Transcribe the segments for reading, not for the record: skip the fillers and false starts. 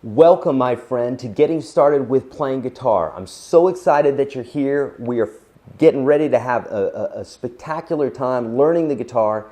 Welcome, my friend, to Getting Started with Playing Guitar. I'm so excited that you're here. We are getting ready to have a spectacular time learning the guitar.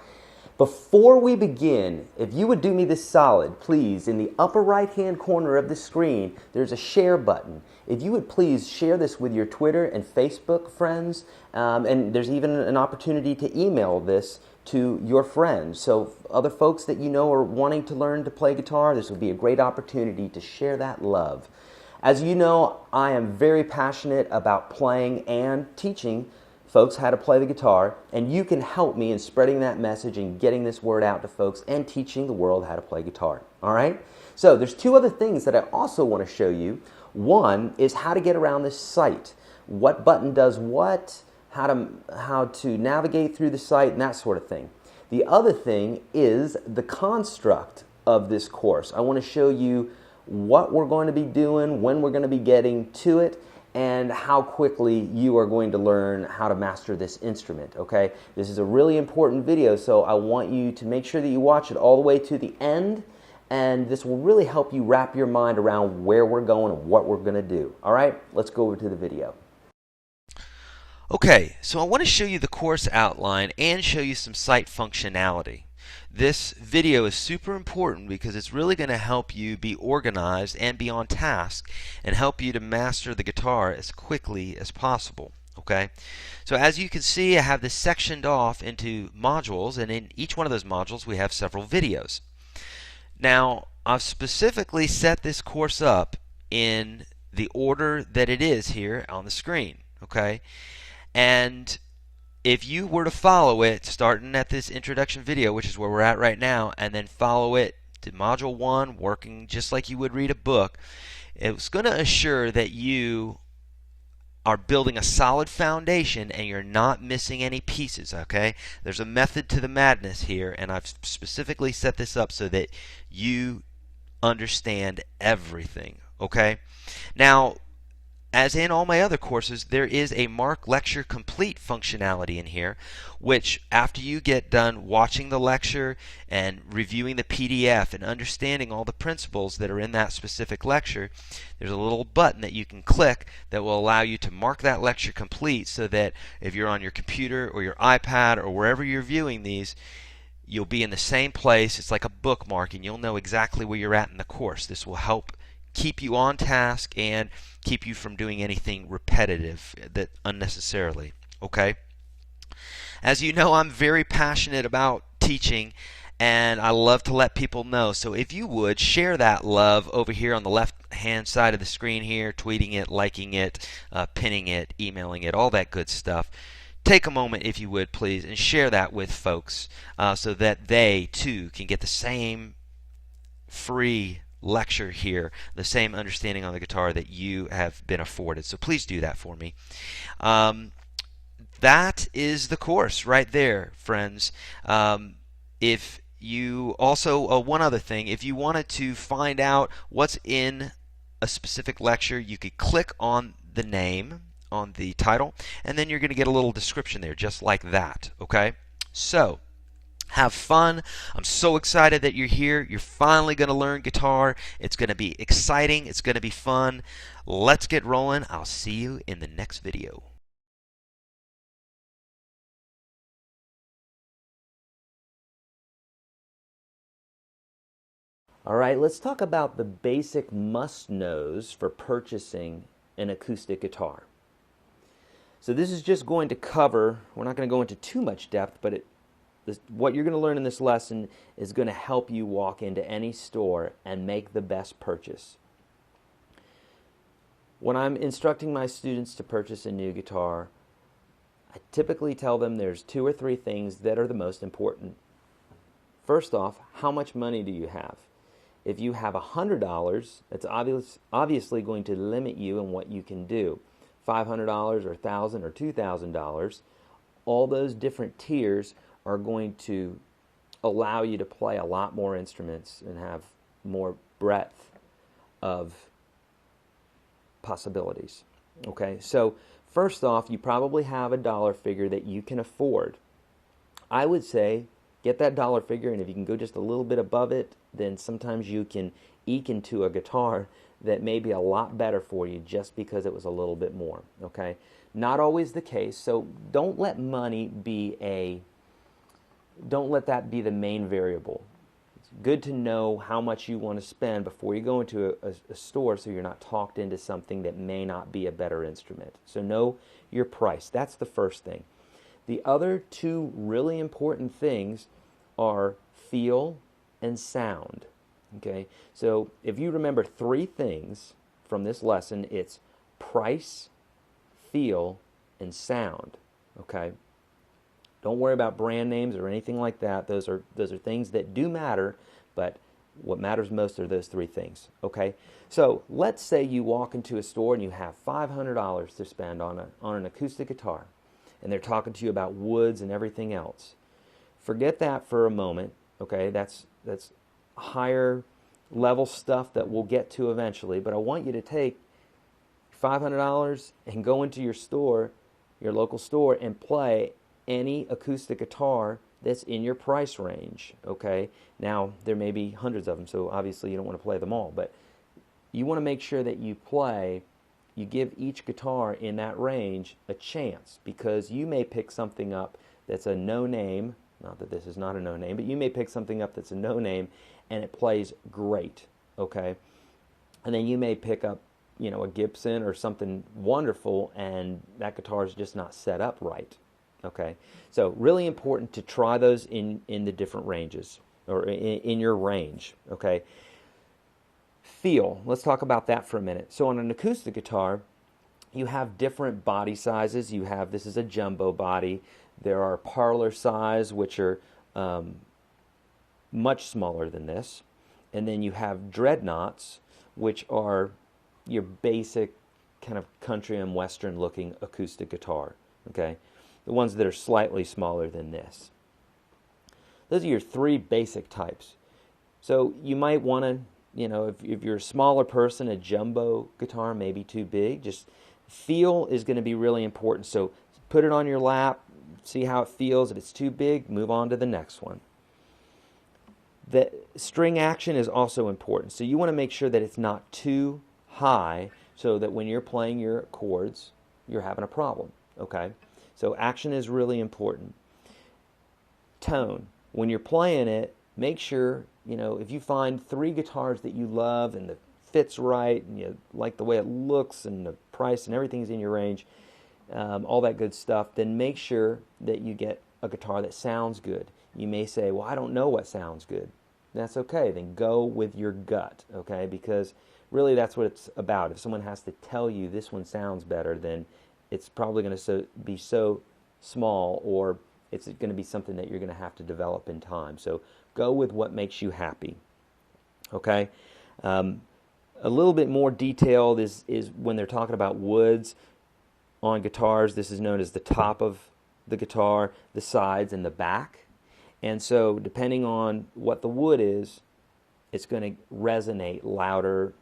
Before we begin, if you would do me this solid, please, in the upper right-hand corner of the screen, there's a share button. If you would please share this with your Twitter and Facebook friends, and there's even an opportunity to email this to your friends. So other folks that you know are wanting to learn to play guitar, this would be a great opportunity to share that love. As you know, I am very passionate about playing and teaching folks how to play the guitar, and you can help me in spreading that message and getting this word out to folks and teaching the world how to play guitar. All right? So there's two other things that I also want to show you. One is how to get around this site. What button does what, how to navigate through the site, and that sort of thing. The other thing is the construct of this course. I want to show you what we're going to be doing, when we're going to be getting to it, and how quickly you are going to learn how to master this instrument, okay? This is a really important video, so I want you to make sure that you watch it all the way to the end, and this will really help you wrap your mind around where we're going and what we're going to do. All right, let's go over to the video. Okay, so I want to show you the course outline and show you some site functionality. This video is super important because it's really going to help you be organized and be on task and help you to master the guitar as quickly as possible. Okay, so as you can see, I have this sectioned off into modules, and in each one of those modules we have several videos. Now, I've specifically set this course up in the order that it is here on the screen. Okay, and if you were to follow it, starting at this introduction video, which is where we're at right now, and then follow it to Module 1, working just like you would read a book, it's going to assure that you are building a solid foundation and you're not missing any pieces, okay? There's a method to the madness here, and I've specifically set this up so that you understand everything, okay? Now, as in all my other courses, there is a Mark Lecture Complete functionality in here, which after you get done watching the lecture and reviewing the PDF and understanding all the principles that are in that specific lecture, there's a little button that you can click that will allow you to mark that lecture complete, so that if you're on your computer or your iPad or wherever you're viewing these, you'll be in the same place. It's like a bookmark, and you'll know exactly where you're at in the course. This will help keep you on task and keep you from doing anything repetitive that unnecessarily. Okay? As you know, I'm very passionate about teaching, and I love to let people know. So if you would share that love over here on the left hand side of the screen here, tweeting it, liking it, pinning it, emailing it, all that good stuff. Take a moment, if you would, please, and share that with folks so that they too can get the same free lecture here, the same understanding on the guitar that you have been afforded. So please do that for me. That is the course right there, friends. If you also, one other thing, if you wanted to find out what's in a specific lecture, you could click on the name, on the title, and then you're going to get a little description there, just like that. Okay? So, have fun. I'm so excited that you're here. You're finally going to learn guitar. It's going to be exciting. It's going to be fun. Let's get rolling. I'll see you in the next video. All right, let's talk about the basic must-knows for purchasing an acoustic guitar. So this is just going to cover, we're not going to go into too much depth, but what you're going to learn in this lesson is going to help you walk into any store and make the best purchase. When I'm instructing my students to purchase a new guitar, I typically tell them there's 2 or 3 things that are the most important. First off, how much money do you have? If you have $100, it's obviously going to limit you in what you can do. $500 or $1,000 or $2,000, all those different tiers are going to allow you to play a lot more instruments and have more breadth of possibilities. Okay, so first off, you probably have a dollar figure that you can afford. I would say get that dollar figure, and if you can go just a little bit above it, then sometimes you can eke into a guitar that may be a lot better for you just because it was a little bit more, okay? Not always the case, so don't let money be don't let that be the main variable. It's good to know how much you want to spend before you go into a store so you're not talked into something that may not be a better instrument. So know your price. That's the first thing. The other two really important things are feel and sound. Okay, so if you remember three things from this lesson, it's price, feel, and sound. Okay, don't worry about brand names or anything like that. Those are things that do matter, but what matters most are those three things. Okay, so let's say you walk into a store and you have $500 to spend on an acoustic guitar, and they're talking to you about woods and everything else. Forget that for a moment. Okay, that's higher level stuff that we'll get to eventually, but I want you to take $500 and go into your store, your local store, and play any acoustic guitar that's in your price range. Okay, now there may be hundreds of them, so obviously you don't want to play them all, but you want to make sure that you give each guitar in that range a chance, because you may pick something up that's a no-name. Not that this is not a no-name, but you may pick something up that's a no-name and it plays great, okay? And then you may pick up, a Gibson or something wonderful, and that guitar is just not set up right, okay? So really important to try those in the different ranges, or in your range, okay? Feel, let's talk about that for a minute. So on an acoustic guitar, you have different body sizes. This is a jumbo body. There are parlor size, which are much smaller than this. And then you have dreadnoughts, which are your basic kind of country and western looking acoustic guitar. Okay, the ones that are slightly smaller than this. Those are your three basic types. So you might want to, if you're a smaller person, a jumbo guitar may be too big. Just feel is going to be really important. So put it on your lap, see how it feels. If it's too big, move on to the next one. The string action is also important. So you want to make sure that it's not too high so that when you're playing your chords, you're having a problem. Okay? So action is really important. Tone. When you're playing it, make sure, if you find three guitars that you love and the fits right and you like the way it looks and the price and everything's in your range, all that good stuff, then make sure that you get a guitar that sounds good. You may say, well, I don't know what sounds good. That's okay. Then go with your gut, okay? Because really that's what it's about. If someone has to tell you this one sounds better, then it's probably going to be so small, or it's going to be something that you're going to have to develop in time. So go with what makes you happy, okay? A little bit more detailed is when they're talking about woods on guitars. This is known as the top of the guitar, the sides, and the back. And so depending on what the wood is, it's going to resonate louder.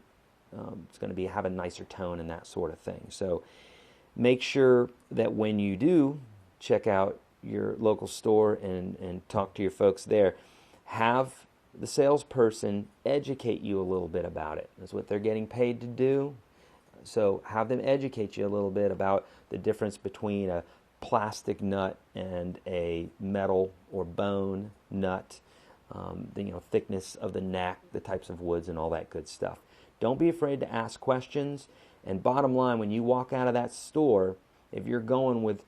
It's going to have a nicer tone and that sort of thing. So make sure that when you do check out your local store and talk to your folks there, have the salesperson educate you a little bit about it. That's what they're getting paid to do. So have them educate you a little bit about the difference between a plastic nut and a metal or bone nut, the thickness of the neck, the types of woods, and all that good stuff. Don't be afraid to ask questions. And bottom line, when you walk out of that store, if you're going with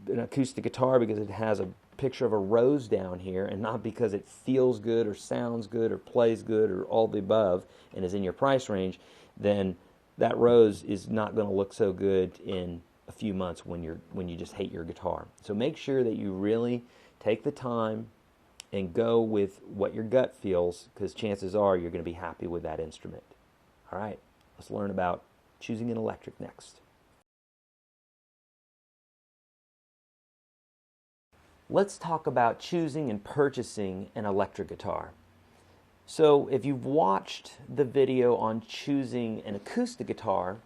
an acoustic guitar because it has a picture of a rose down here and not because it feels good or sounds good or plays good or all the above and is in your price range, then that rose is not going to look so good in a few months when you just hate your guitar. So make sure that you really take the time and go with what your gut feels, because chances are you're going to be happy with that instrument. All right, let's learn about choosing an electric next. Let's talk about choosing and purchasing an electric guitar. So if you've watched the video on choosing an acoustic guitar,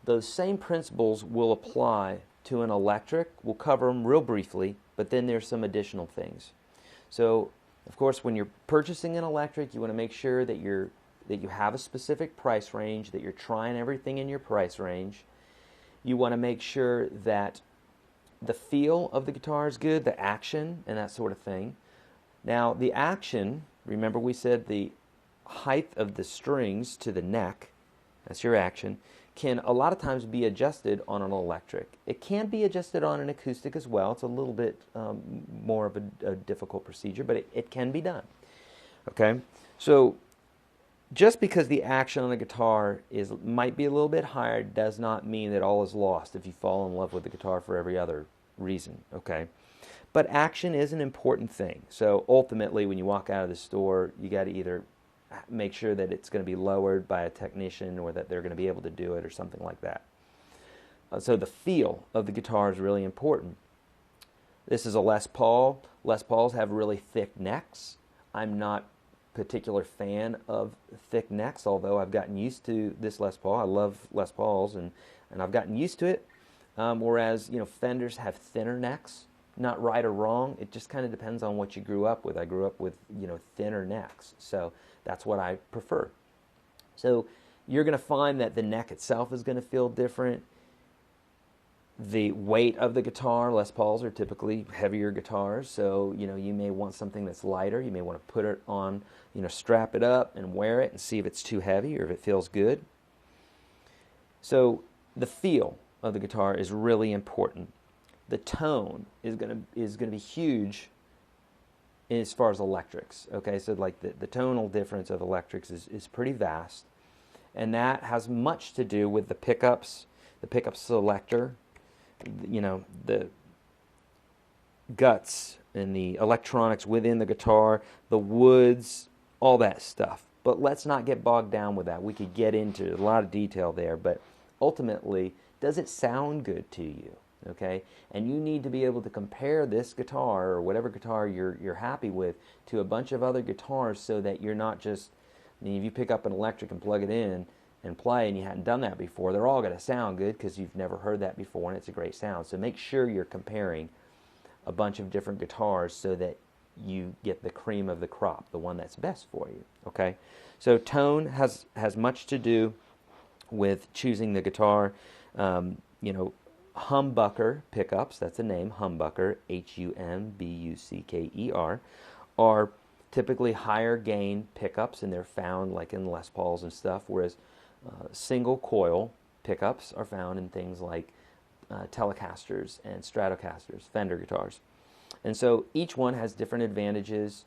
those same principles will apply to an electric. We'll cover them real briefly, but then there's some additional things. So, of course, when you're purchasing an electric, you want to make sure that you have a specific price range, that you're trying everything in your price range. You want to make sure that the feel of the guitar is good, the action, and that sort of thing. Now, the action, remember we said the height of the strings to the neck, that's your action, can a lot of times be adjusted on an electric. It can be adjusted on an acoustic as well. It's a little bit more of a difficult procedure, but it can be done. Okay, so just because the action on the guitar might be a little bit higher does not mean that all is lost if you fall in love with the guitar for every other reason. Okay, but action is an important thing. So ultimately, when you walk out of the store, you got to either make sure that it's going to be lowered by a technician or that they're going to be able to do it or something like that. So the feel of the guitar is really important. This is a Les Paul. Les Pauls have really thick necks. I'm not a particular fan of thick necks, although I've gotten used to this Les Paul. I love Les Pauls, and I've gotten used to it. Whereas, Fenders have thinner necks. Not right or wrong. It just kind of depends on what you grew up with. I grew up with, thinner necks. So that's what I prefer. So you're going to find that the neck itself is going to feel different. The weight of the guitar, Les Pauls are typically heavier guitars. So, you may want something that's lighter. You may want to put it on, strap it up and wear it and see if it's too heavy or if it feels good. So the feel of the guitar is really important. The tone is going to be huge as far as electrics. Okay, so like the tonal difference of electrics is pretty vast, and that has much to do with the pickup selector, the guts and the electronics within the guitar, the woods, all that stuff. But let's not get bogged down with that. We could get into a lot of detail there, but ultimately, does it sound good to you? Okay, and you need to be able to compare this guitar or whatever guitar you're happy with to a bunch of other guitars, so that you're not just, if you pick up an electric and plug it in and play and you hadn't done that before, they're all going to sound good because you've never heard that before and it's a great sound. So make sure you're comparing a bunch of different guitars so that you get the cream of the crop, the one that's best for you. Okay, so tone has much to do with choosing the guitar. Humbucker pickups, that's a name, humbucker, Humbucker, are typically higher gain pickups, and they're found like in Les Pauls and stuff, whereas single coil pickups are found in things like Telecasters and Stratocasters, Fender guitars. And so each one has different advantages,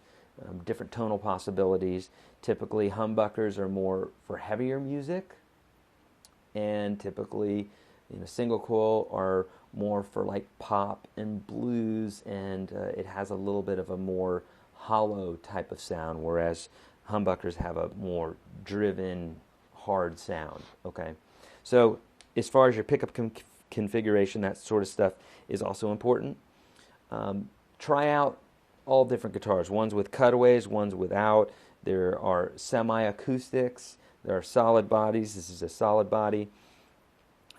different tonal possibilities. Typically humbuckers are more for heavier music, and typically single coil are more for like pop and blues, and it has a little bit of a more hollow type of sound, whereas humbuckers have a more driven, hard sound. Okay, so as far as your pickup configuration, that sort of stuff is also important. Try out all different guitars, ones with cutaways, ones without. There are semi-acoustics, there are solid bodies. This is a solid body.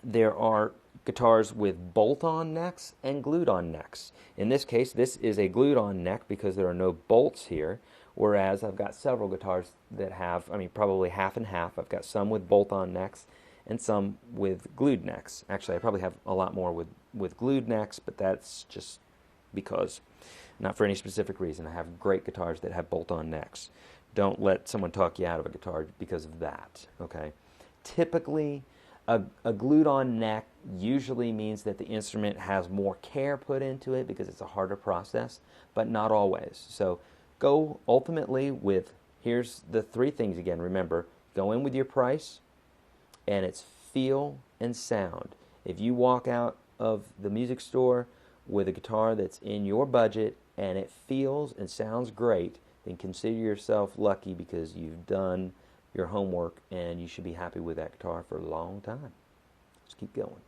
There are guitars with bolt-on necks and glued-on necks. In this case, this is a glued-on neck because there are no bolts here, whereas I've got several guitars that have, probably half and half. I've got some with bolt-on necks and some with glued necks. Actually, I probably have a lot more with glued necks, but that's just because, not for any specific reason. I have great guitars that have bolt-on necks. Don't let someone talk you out of a guitar because of that, okay? Typically, a glued-on neck usually means that the instrument has more care put into it because it's a harder process, but not always. So go ultimately with, here's the three things again. Remember, go in with your price, and it's feel and sound. If you walk out of the music store with a guitar that's in your budget and it feels and sounds great, then consider yourself lucky because you've done your homework, and you should be happy with that guitar for a long time. Let's keep going.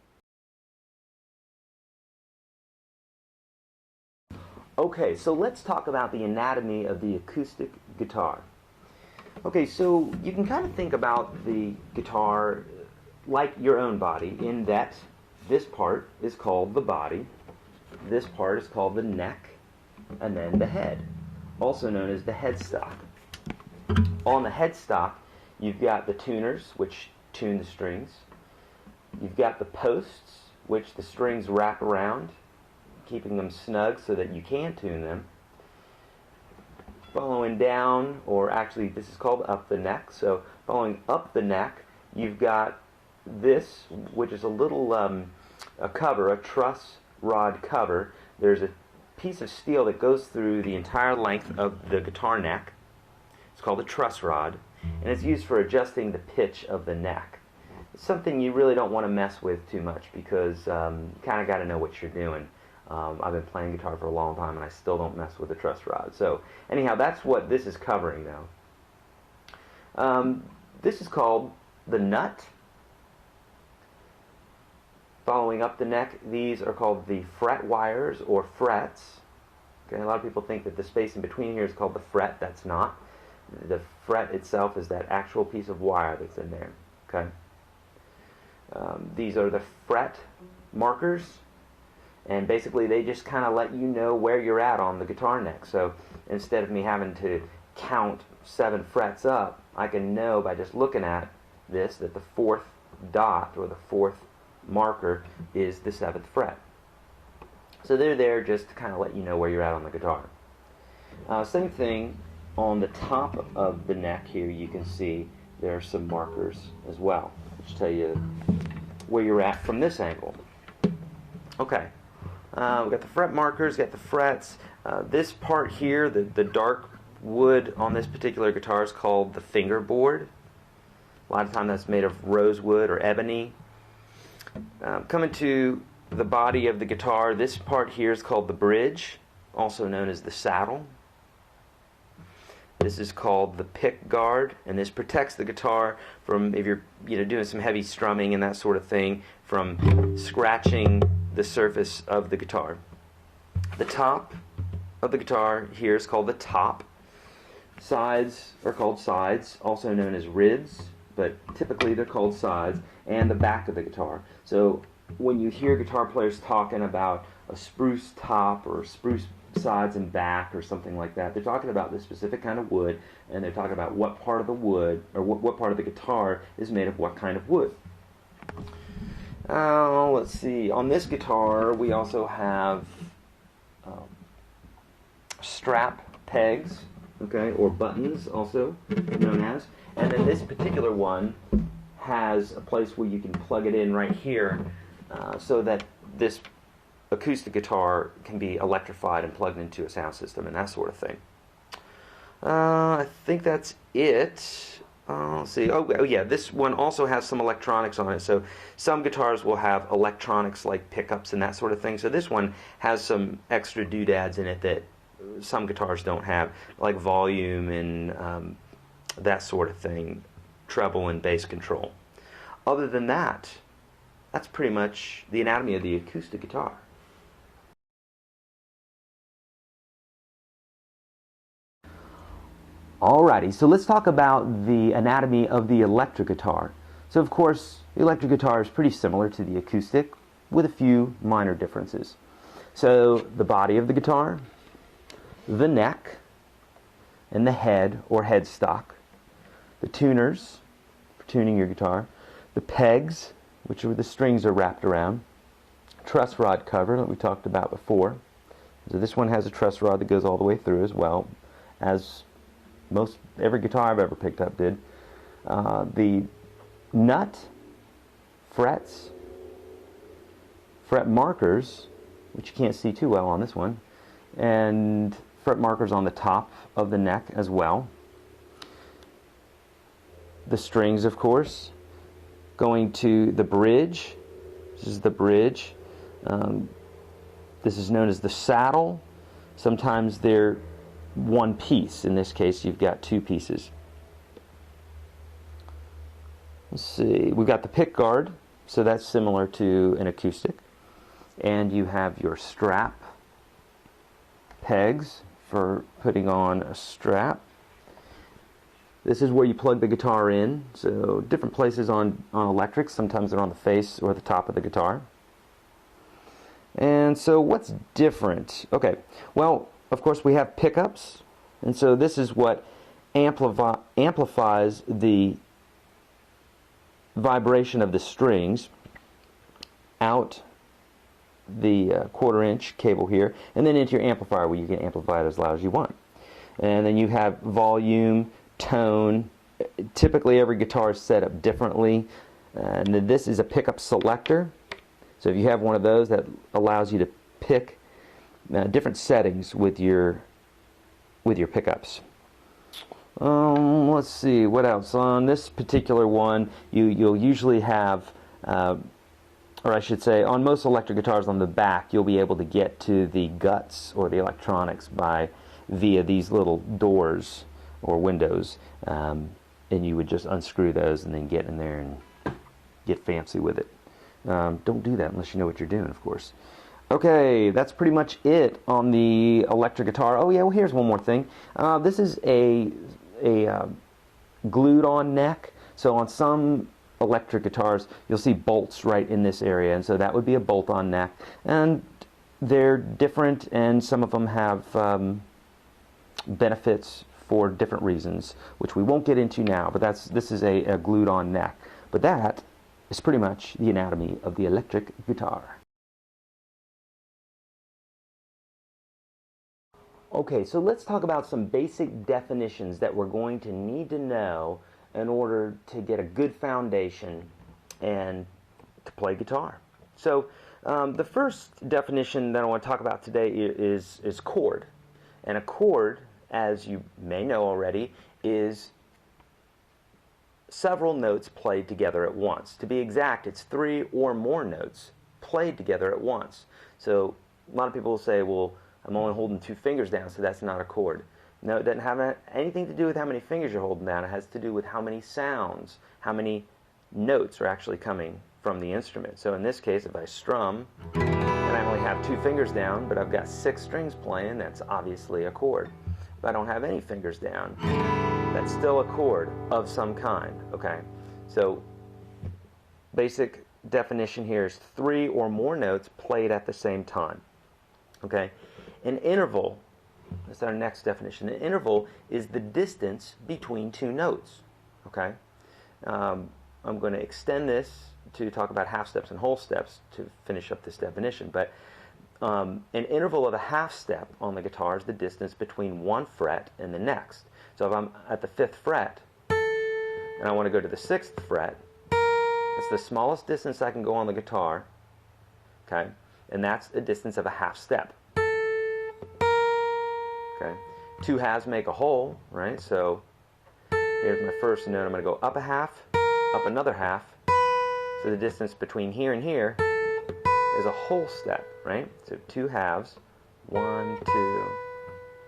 Okay, so let's talk about the anatomy of the acoustic guitar. Okay, so you can kind of think about the guitar like your own body, in that this part is called the body, this part is called the neck, and then the head, also known as the headstock. On the headstock, you've got the tuners, which tune the strings. You've got the posts, which the strings wrap around, keeping them snug so that you can tune them. Following down, or actually this is called up the neck, so following up the neck, you've got this, which is a little a cover, a truss rod cover. There's a piece of steel that goes through the entire length of the guitar neck. It's called a truss rod, and it's used for adjusting the pitch of the neck. It's something you really don't want to mess with too much because you kind of got to know what you're doing. I've been playing guitar for a long time and I still don't mess with the truss rod. So anyhow, that's what this is covering now. This is called the nut. Following up the neck, these are called the fret wires or frets. Okay, a lot of people think that the space in between here is called the fret. That's not. The fret itself is that actual piece of wire that's in there. Okay. These are the fret markers, and basically they just kind of let you know where you're at on the guitar neck. So instead of me having to count 7 frets up, I can know by just looking at this that the 4th dot or the 4th marker is the 7th fret. So they're there just to kind of let you know where you're at on the guitar. Same thing on the top of the neck here. You can see there are some markers as well, which tell you where you're at from this angle. Okay, we've got the fret markers, got the frets. This part here, the dark wood on this particular guitar is called the fingerboard. A lot of times that's made of rosewood or ebony. Coming to the body of the guitar, this part here is called the bridge, also known as the saddle. This is called the pick guard, and this protects the guitar from, if you're doing some heavy strumming and that sort of thing, from scratching the surface of the guitar. The top of the guitar here is called the top. Sides are called sides, also known as ribs, but typically they're called sides, and the back of the guitar. So when you hear guitar players talking about a spruce top or spruce sides and back or something like that, they're talking about this specific kind of wood, and they're talking about what part of the wood or what part of the guitar is made of what kind of wood. Let's see. On this guitar, we also have strap pegs, okay, or buttons, also known as. And then this particular one has a place where you can plug it in right here, so that this acoustic guitar can be electrified and plugged into a sound system and that sort of thing. I think that's it. Let's see. Oh yeah, this one also has some electronics on it. So some guitars will have electronics like pickups and that sort of thing. So this one has some extra doodads in it that some guitars don't have, like volume and that sort of thing, treble and bass control. Other than that, that's pretty much the anatomy of the acoustic guitar. Alrighty, so let's talk about the anatomy of the electric guitar. So of course, the electric guitar is pretty similar to the acoustic, with a few minor differences. So the body of the guitar, the neck, and the head or headstock, the tuners for tuning your guitar, the pegs, which are where the strings are wrapped around, truss rod cover that we talked about before. So this one has a truss rod that goes all the way through as well, as every guitar I've ever picked up did. The nut, frets, fret markers, which you can't see too well on this one, and fret markers on the top of the neck as well. The strings, of course, going to the bridge. This is the bridge. This is known as the saddle. Sometimes they're one piece. In this case, you've got 2 pieces. Let's see. We've got the pick guard, so that's similar to an acoustic. And you have your strap pegs for putting on a strap. This is where you plug the guitar in. So different places on electrics. Sometimes they're on the face or the top of the guitar. And so what's different? Okay, well, of course we have pickups, and so this is what amplifies the vibration of the strings out the 1/4-inch cable here, and then into your amplifier where you can amplify it as loud as you want. And then you have volume, tone. Typically every guitar is set up differently. And then this is a pickup selector. So if you have one of those, that allows you to pick different settings with your pickups. Let's see, what else? On this particular one, you'll usually have, or I should say, on most electric guitars on the back, you'll be able to get to the guts or the electronics via these little doors or windows, and you would just unscrew those and then get in there and get fancy with it. Don't do that unless you know what you're doing, of course. Okay, that's pretty much it on the electric guitar. Oh yeah, well here's one more thing. This is a glued-on neck. So on some electric guitars, you'll see bolts right in this area, and so that would be a bolt-on neck. And they're different, and some of them have benefits for different reasons, which we won't get into now. But this is a glued-on neck. But that is pretty much the anatomy of the electric guitar. Okay, so let's talk about some basic definitions that we're going to need to know in order to get a good foundation and to play guitar. So the first definition that I want to talk about today is chord. And a chord, as you may know already, is several notes played together at once. To be exact, it's 3 or more notes played together at once. So a lot of people will say, well, I'm only holding 2 fingers down, so that's not a chord. No, it doesn't have anything to do with how many fingers you're holding down. It has to do with how many sounds, how many notes are actually coming from the instrument. So in this case, if I strum, and I only have 2 fingers down, but I've got 6 strings playing, that's obviously a chord. If I don't have any fingers down, that's still a chord of some kind, okay? So basic definition here is 3 or more notes played at the same time, okay? An interval, that's our next definition. An interval is the distance between 2 notes, okay? I'm going to extend this to talk about half steps and whole steps to finish up this definition, but an interval of a half step on the guitar is the distance between one fret and the next. So if I'm at the 5th fret and I want to go to the 6th fret, that's the smallest distance I can go on the guitar, okay? And that's a distance of a half step. Okay. 2 halves make a whole, right? So here's my first note. I'm going to go up a half, up another half. So the distance between here and here is a whole step, right? So 2 halves, 1, 2,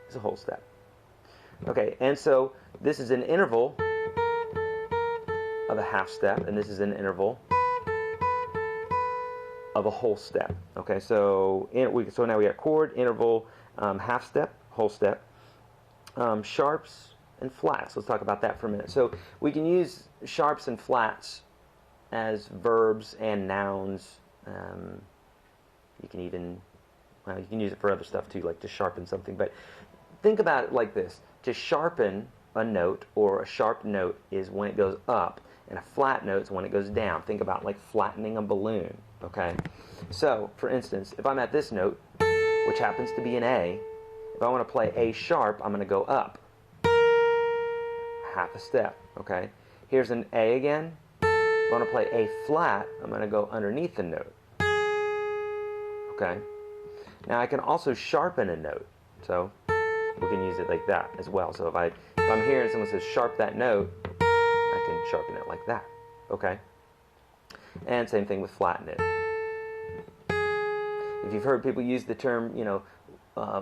is a whole step. Okay, and so this is an interval of a half step, and this is an interval of a whole step. Okay, so now we got chord, interval, half step, whole step, sharps and flats. Let's talk about that for a minute. So we can use sharps and flats as verbs and nouns. You can even, well, you can use it for other stuff too, like to sharpen something. But think about it like this. To sharpen a note, or a sharp note, is when it goes up, and a flat note is when it goes down. Think about like flattening a balloon, okay? So, for instance, if I'm at this note, which happens to be an A, if I want to play A sharp, I'm going to go up half a step, okay? Here's an A again. If I want to play A flat, I'm going to go underneath the note, okay? Now I can also sharpen a note, so we can use it like that as well. So if I'm here and someone says sharp that note, I can sharpen it like that, okay? And same thing with flatten it. If you've heard people use the term,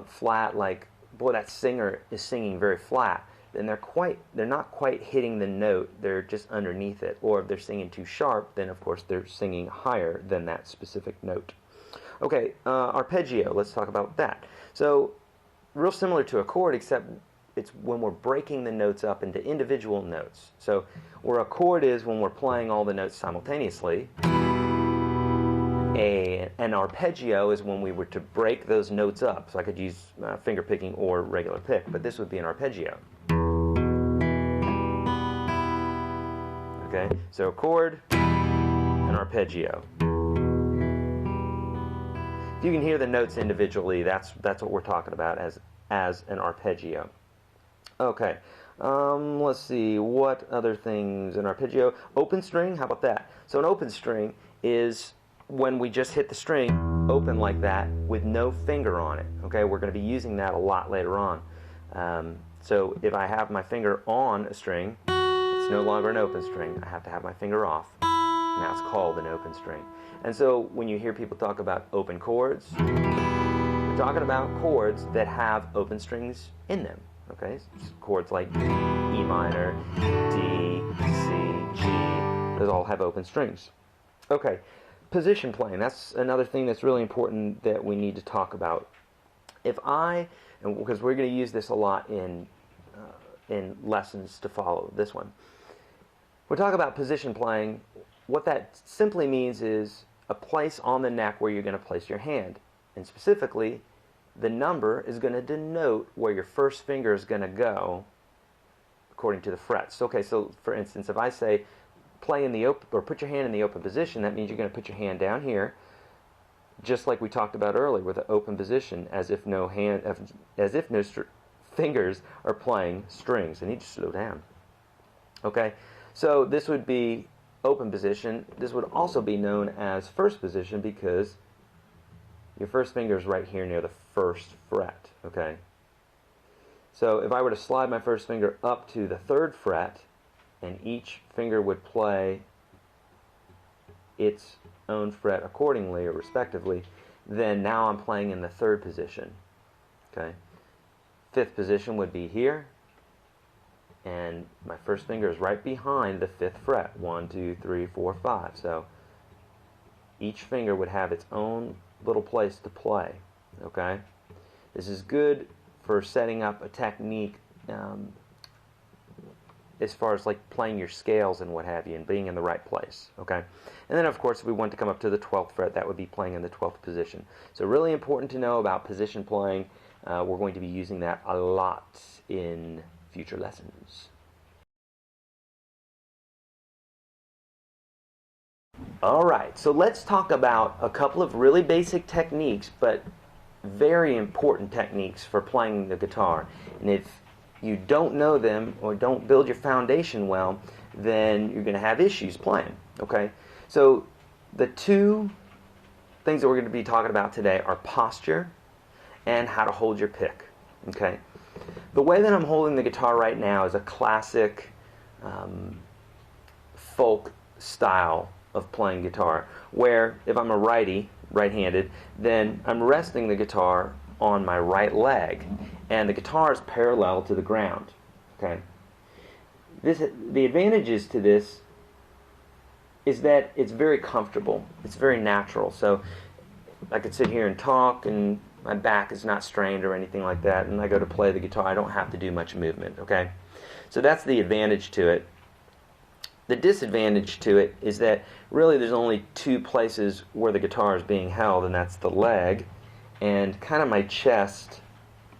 flat, like, boy, that singer is singing very flat, then they're not quite hitting the note, they're just underneath it. Or if they're singing too sharp, then of course they're singing higher than that specific note. Okay, arpeggio, let's talk about that. So, real similar to a chord, except it's when we're breaking the notes up into individual notes. So, where a chord is when we're playing all the notes simultaneously, An arpeggio is when we were to break those notes up. So I could use finger picking or regular pick, but this would be an arpeggio. Okay, so a chord, an arpeggio. If you can hear the notes individually, that's what we're talking about as an arpeggio. Okay, let's see, what other things? An arpeggio, open string, how about that? So an open string is when we just hit the string open like that with no finger on it. Okay, we're going to be using that a lot later on. So if I have my finger on a string, it's no longer an open string. I have to have my finger off. Now it's called an open string. And so when you hear people talk about open chords, we're talking about chords that have open strings in them. Okay, chords like E minor, D, C, G, those all have open strings. Okay, position playing, that's another thing that's really important that we need to talk about. If and because we're going to use this a lot in lessons to follow this one, we're talking about position playing. What that simply means is a place on the neck where you're going to place your hand, and specifically the number is going to denote where your first finger is going to go according to the frets. Okay, so for instance, if I say play in the open, or put your hand in the open position, that means you're going to put your hand down here, just like we talked about earlier with the open position, as if no fingers are playing strings. I need to slow down. Okay, so this would be open position. This would also be known as first position because your first finger is right here near the first fret. Okay, so if I were to slide my first finger up to the third fret, and each finger would play its own fret accordingly or respectively, then now I'm playing in the third position. Okay, fifth position would be here, and my first finger is right behind the fifth fret. 1, 2, 3, 4, 5. So each finger would have its own little place to play. Okay, this is good for setting up a technique as far as like playing your scales and what have you, and being in the right place. Okay, and then of course if we want to come up to the 12th fret, that would be playing in the 12th position. So really important to know about position playing. We're going to be using that a lot in future lessons. Alright, so let's talk about a couple of really basic techniques, but very important techniques for playing the guitar. And if you don't know them or don't build your foundation well, then you're going to have issues playing. Okay, so the two things that we're going to be talking about today are posture and how to hold your pick. Okay, the way that I'm holding the guitar right now is a classic folk style of playing guitar, where if I'm a righty, right-handed, then I'm resting the guitar on my right leg, and the guitar is parallel to the ground. Okay, the advantages to this is that it's very comfortable, it's very natural. So I could sit here and talk, and my back is not strained or anything like that, and I go to play the guitar, I don't have to do much movement. Okay, so that's the advantage to it. The disadvantage to it is that really there's only two places where the guitar is being held, and that's the leg and kind of my chest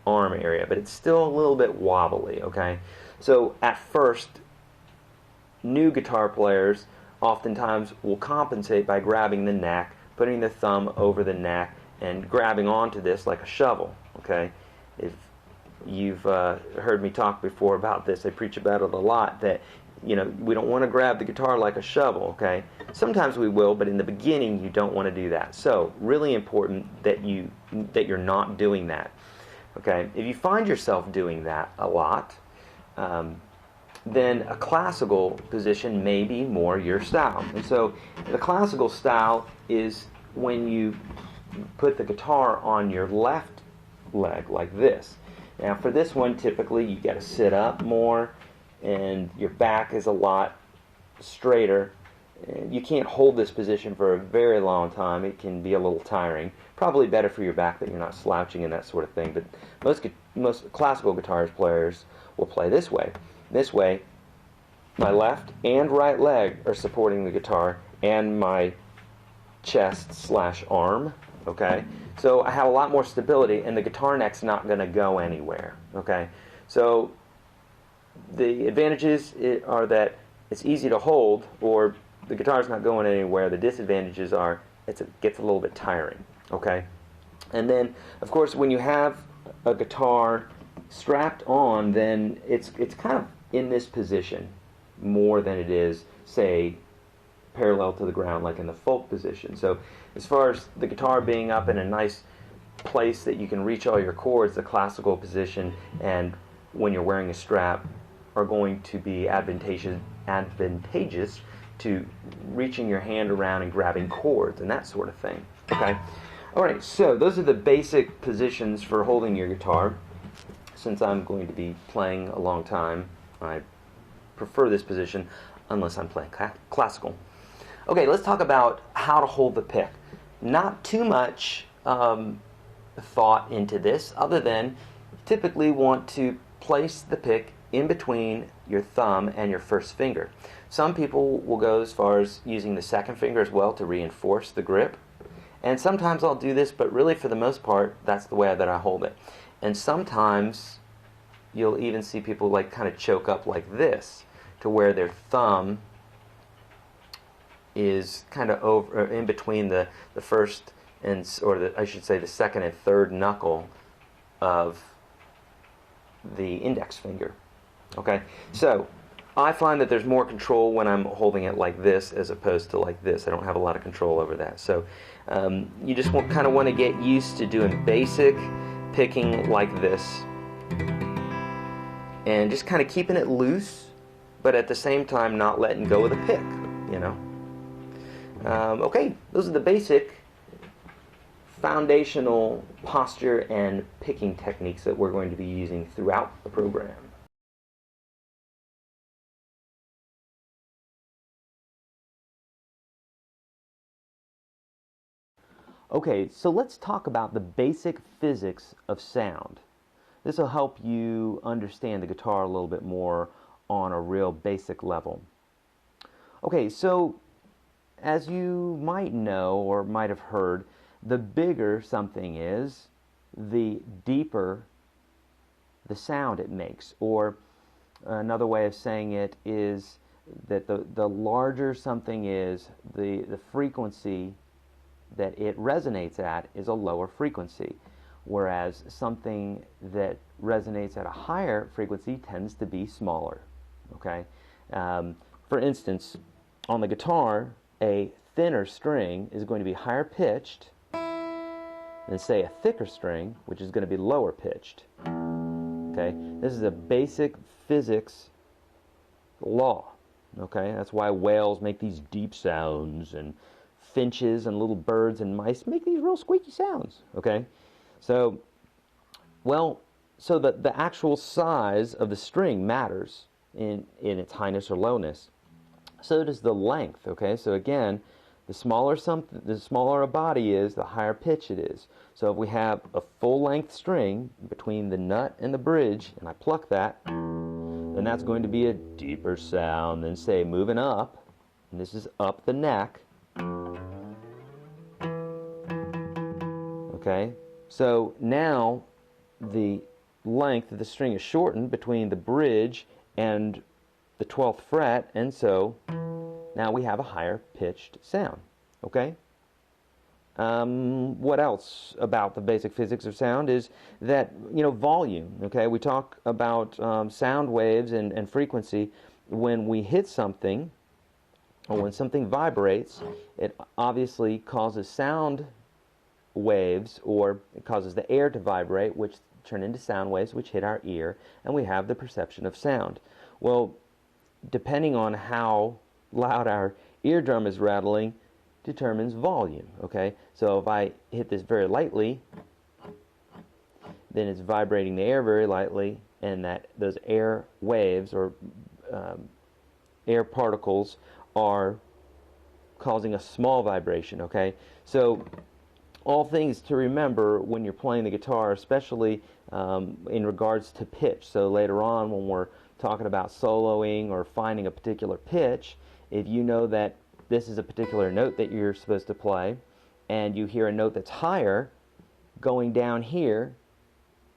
arm area, but it's still a little bit wobbly. Okay, so at first, new guitar players oftentimes will compensate by grabbing the neck, putting the thumb over the neck, and grabbing onto this like a shovel. Okay, if you've heard me talk before about this, I preach about it a lot, that we don't want to grab the guitar like a shovel. Okay, sometimes we will, but in the beginning you don't want to do that. So really important that you're not doing that. Okay, if you find yourself doing that a lot, then a classical position may be more your style. And so the classical style is when you put the guitar on your left leg like this. Now for this one, typically you got to sit up more, and your back is a lot straighter. You can't hold this position for a very long time. It can be a little tiring. Probably better for your back that you're not slouching and that sort of thing. But most classical guitar players will play this way. This way, my left and right leg are supporting the guitar, and my chest slash arm, okay? So I have a lot more stability, and the guitar neck's not going to go anywhere, okay? So the advantages are that it's easy to hold, or the guitar's not going anywhere. The disadvantages are it gets a little bit tiring, okay? And then, of course, when you have a guitar strapped on, then it's kind of in this position more than it is, say, parallel to the ground, like in the folk position. So as far as the guitar being up in a nice place that you can reach all your chords, the classical position and when you're wearing a strap are going to be advantageous to reaching your hand around and grabbing chords and that sort of thing. Okay? Alright, so those are the basic positions for holding your guitar. Since I'm going to be playing a long time, I prefer this position unless I'm playing classical. Okay, let's talk about how to hold the pick. Not too much thought into this, other than you typically want to place the pick in between your thumb and your first finger. Some people will go as far as using the second finger as well to reinforce the grip. And sometimes I'll do this, but really for the most part, that's the way that I hold it. And sometimes you'll even see people like kind of choke up like this, to where their thumb is kind of over in between the first and, or I should say the second and third knuckle of the index finger. Okay, so I find that there's more control when I'm holding it like this as opposed to like this. I don't have a lot of control over that. So you just kind of want to get used to doing basic picking like this, and just kind of keeping it loose, but at the same time not letting go of the pick, you know. Okay, those are the basic foundational posture and picking techniques that we're going to be using throughout the program. Okay, so let's talk about the basic physics of sound. This will help you understand the guitar a little bit more on a real basic level. Okay, so as you might know or might have heard, the bigger something is, the deeper the sound it makes. Or another way of saying it is that the larger something is, the frequency that it resonates at is a lower frequency, whereas something that resonates at a higher frequency tends to be smaller. Okay, for instance, on the guitar, a thinner string is going to be higher pitched than, say, a thicker string, which is going to be lower pitched. Okay, this is a basic physics law. Okay, that's why whales make these deep sounds, and finches and little birds and mice make these real squeaky sounds. Okay, so the actual size of the string matters in its highness or lowness. So does the length. Okay, so again, the smaller a body is, the higher pitch it is. So if we have a full-length string between the nut and the bridge, and I pluck that, then that's going to be a deeper sound than, say, moving up, and this is up the neck. Okay, so now the length of the string is shortened between the bridge and the 12th fret, and so now we have a higher pitched sound. Okay, what else about the basic physics of sound is that, you know, volume. Okay, we talk about sound waves and frequency. When we hit something, or when something vibrates, it obviously causes sound waves, or it causes the air to vibrate, which turn into sound waves, which hit our ear, and we have the perception of sound. Well, depending on how loud our eardrum is rattling determines volume. Okay, so if I hit this very lightly, then it's vibrating the air very lightly, and those air waves or air particles are causing a small vibration. Okay, so all things to remember when you're playing the guitar, especially in regards to pitch. So later on, when we're talking about soloing or finding a particular pitch, if you know that this is a particular note that you're supposed to play, and you hear a note that's higher, going down here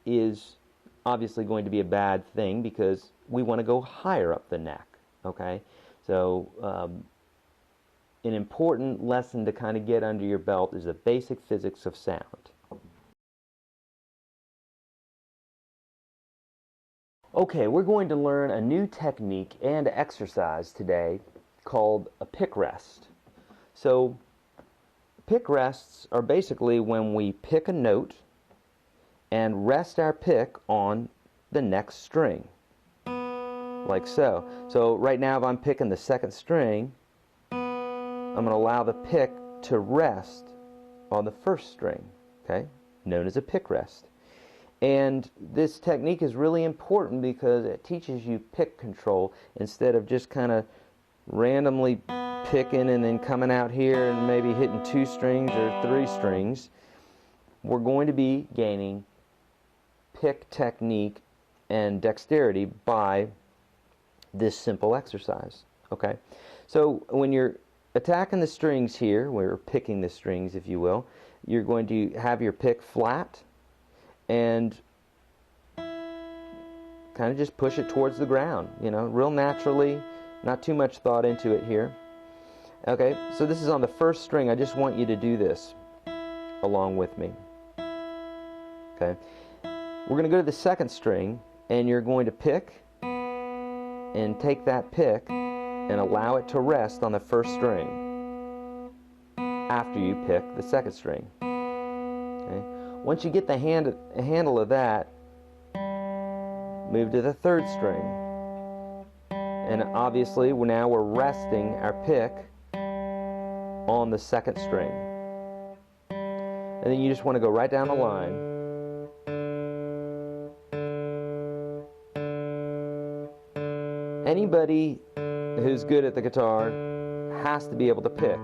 is obviously going to be a bad thing because we want to go higher up the neck. Okay, so an important lesson to kind of get under your belt is the basic physics of sound. Okay, we're going to learn a new technique and exercise today called a pick rest. So pick rests are basically when we pick a note and rest our pick on the next string, like so. So right now if I'm picking the second string, I'm going to allow the pick to rest on the first string, okay, known as a pick rest. And this technique is really important because it teaches you pick control instead of just kind of randomly picking and then coming out here and maybe hitting 2 strings or 3 strings. We're going to be gaining pick technique and dexterity by this simple exercise. Okay, so when you're attacking the strings here, we're picking the strings if you will, you're going to have your pick flat and kind of just push it towards the ground, you know, real naturally, not too much thought into it here. Okay, so this is on the first string. I just want you to do this along with me. Okay, we're going to go to the second string and you're going to pick and take that pick and allow it to rest on the first string after you pick the second string. Okay, once you get the handle of that, move to the third string. And obviously now we're resting our pick on the second string. And then you just want to go right down the line. Anybody who's good at the guitar has to be able to pick,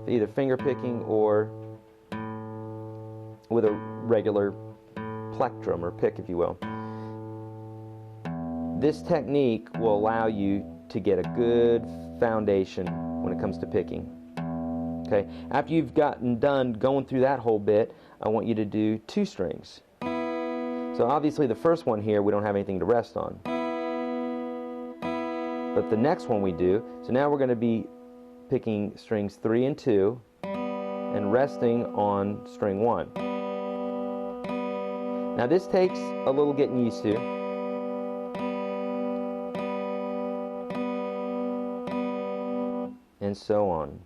either finger picking or with a regular plectrum or pick, if you will. This technique will allow you to get a good foundation when it comes to picking. Okay, after you've gotten done going through that whole bit, I want you to do 2 strings. So obviously the first one here we don't have anything to rest on. But the next one we do, so now we're going to be picking strings 3 and 2 and resting on string 1. Now this takes a little getting used to. And so on.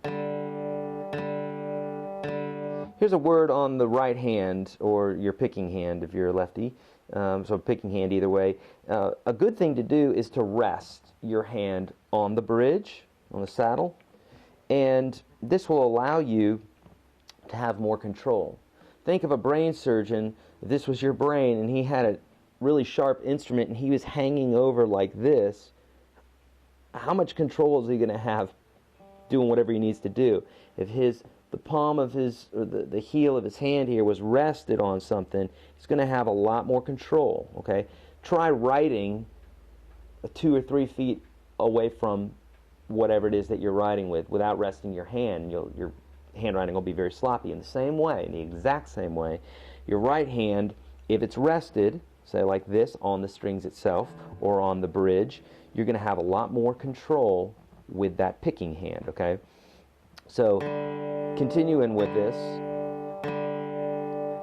Here's a word on the right hand, or your picking hand if you're a lefty. So picking hand either way. A good thing to do is to rest your hand on the bridge, on the saddle, and this will allow you to have more control. Think of a brain surgeon. If this was your brain and he had a really sharp instrument and he was hanging over like this, how much control is he going to have doing whatever he needs to do? If the palm of his, or the heel of his hand here was rested on something, he's going to have a lot more control. Okay, try writing 2 or 3 feet away from whatever it is that you're writing with without resting your hand. Your handwriting will be very sloppy. In the same way, in the exact same way, your right hand, if it's rested, say like this, on the strings itself or on the bridge, you're going to have a lot more control with that picking hand. Okay, so continuing with this,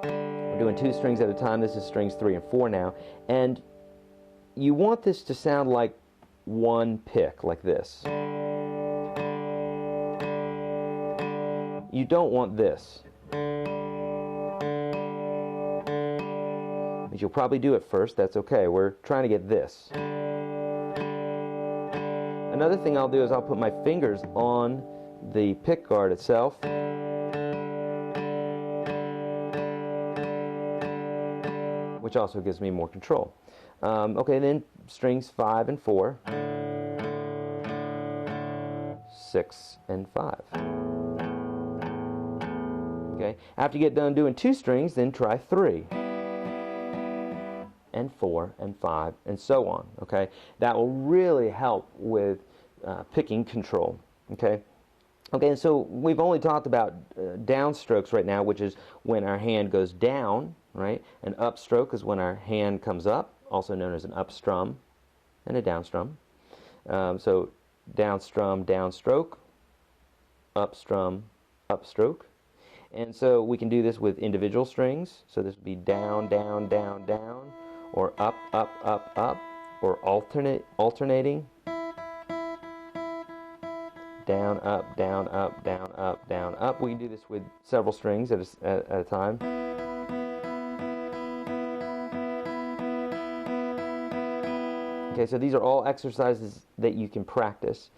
we're doing 2 strings at a time. This is strings 3 and 4 now, and you want this to sound like one pick, like this. You don't want this. But you'll probably do it first, that's okay. We're trying to get this. Another thing I'll do is I'll put my fingers on the pick guard itself. Which also gives me more control. Okay, then strings 5 and 4, 6 and 5. Okay, after you get done doing 2 strings, then try 3 and 4 and 5 and so on. Okay, that will really help with picking control. Okay, Okay, and so we've only talked about downstrokes right now, which is when our hand goes down, right? An upstroke is when our hand comes up, also known as an upstrum and a downstrum. So downstrum, downstroke, upstrum, upstroke. And so we can do this with individual strings. So this would be down, down, down, down, or up, up, up, up, or alternating. Down, up, down, up, down, up, down, up. We can do this with several strings at a time. Okay, so these are all exercises that you can practice.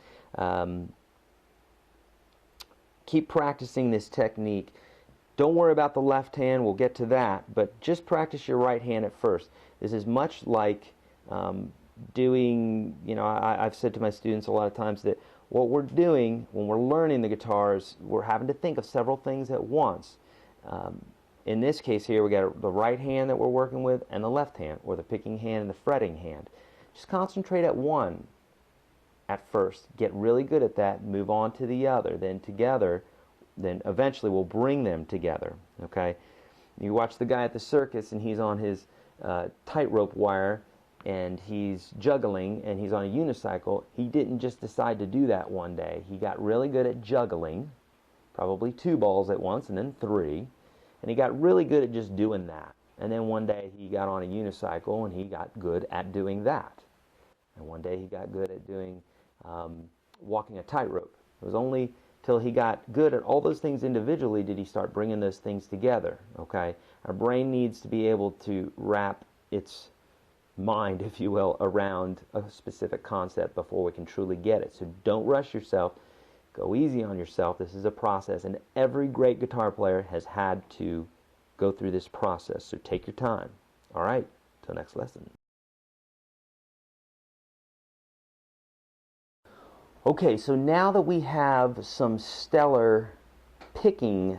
Keep practicing this technique. Don't worry about the left hand, we'll get to that, but just practice your right hand at first. This is much like doing, I've said to my students a lot of times that what we're doing when we're learning the guitars, we're having to think of several things at once. In this case here, we got the right hand that we're working with and the left hand, or the picking hand and the fretting hand. Just concentrate at one at first. Get really good at that, move on to the other, then together, then eventually we'll bring them together. Okay? You watch the guy at the circus and he's on his tightrope wire and he's juggling and he's on a unicycle. He didn't just decide to do that one day. He got really good at juggling, probably 2 balls at once and then 3, and he got really good at just doing that. And then one day he got on a unicycle and he got good at doing that. And one day he got good at doing walking a tightrope. It was only till he got good at all those things individually did he start bringing those things together. Okay, our brain needs to be able to wrap its mind, if you will, around a specific concept before we can truly get it. So don't rush yourself. Go easy on yourself. This is a process, and every great guitar player has had to go through this process. So take your time. All right, till next lesson. Okay, so now that we have some stellar picking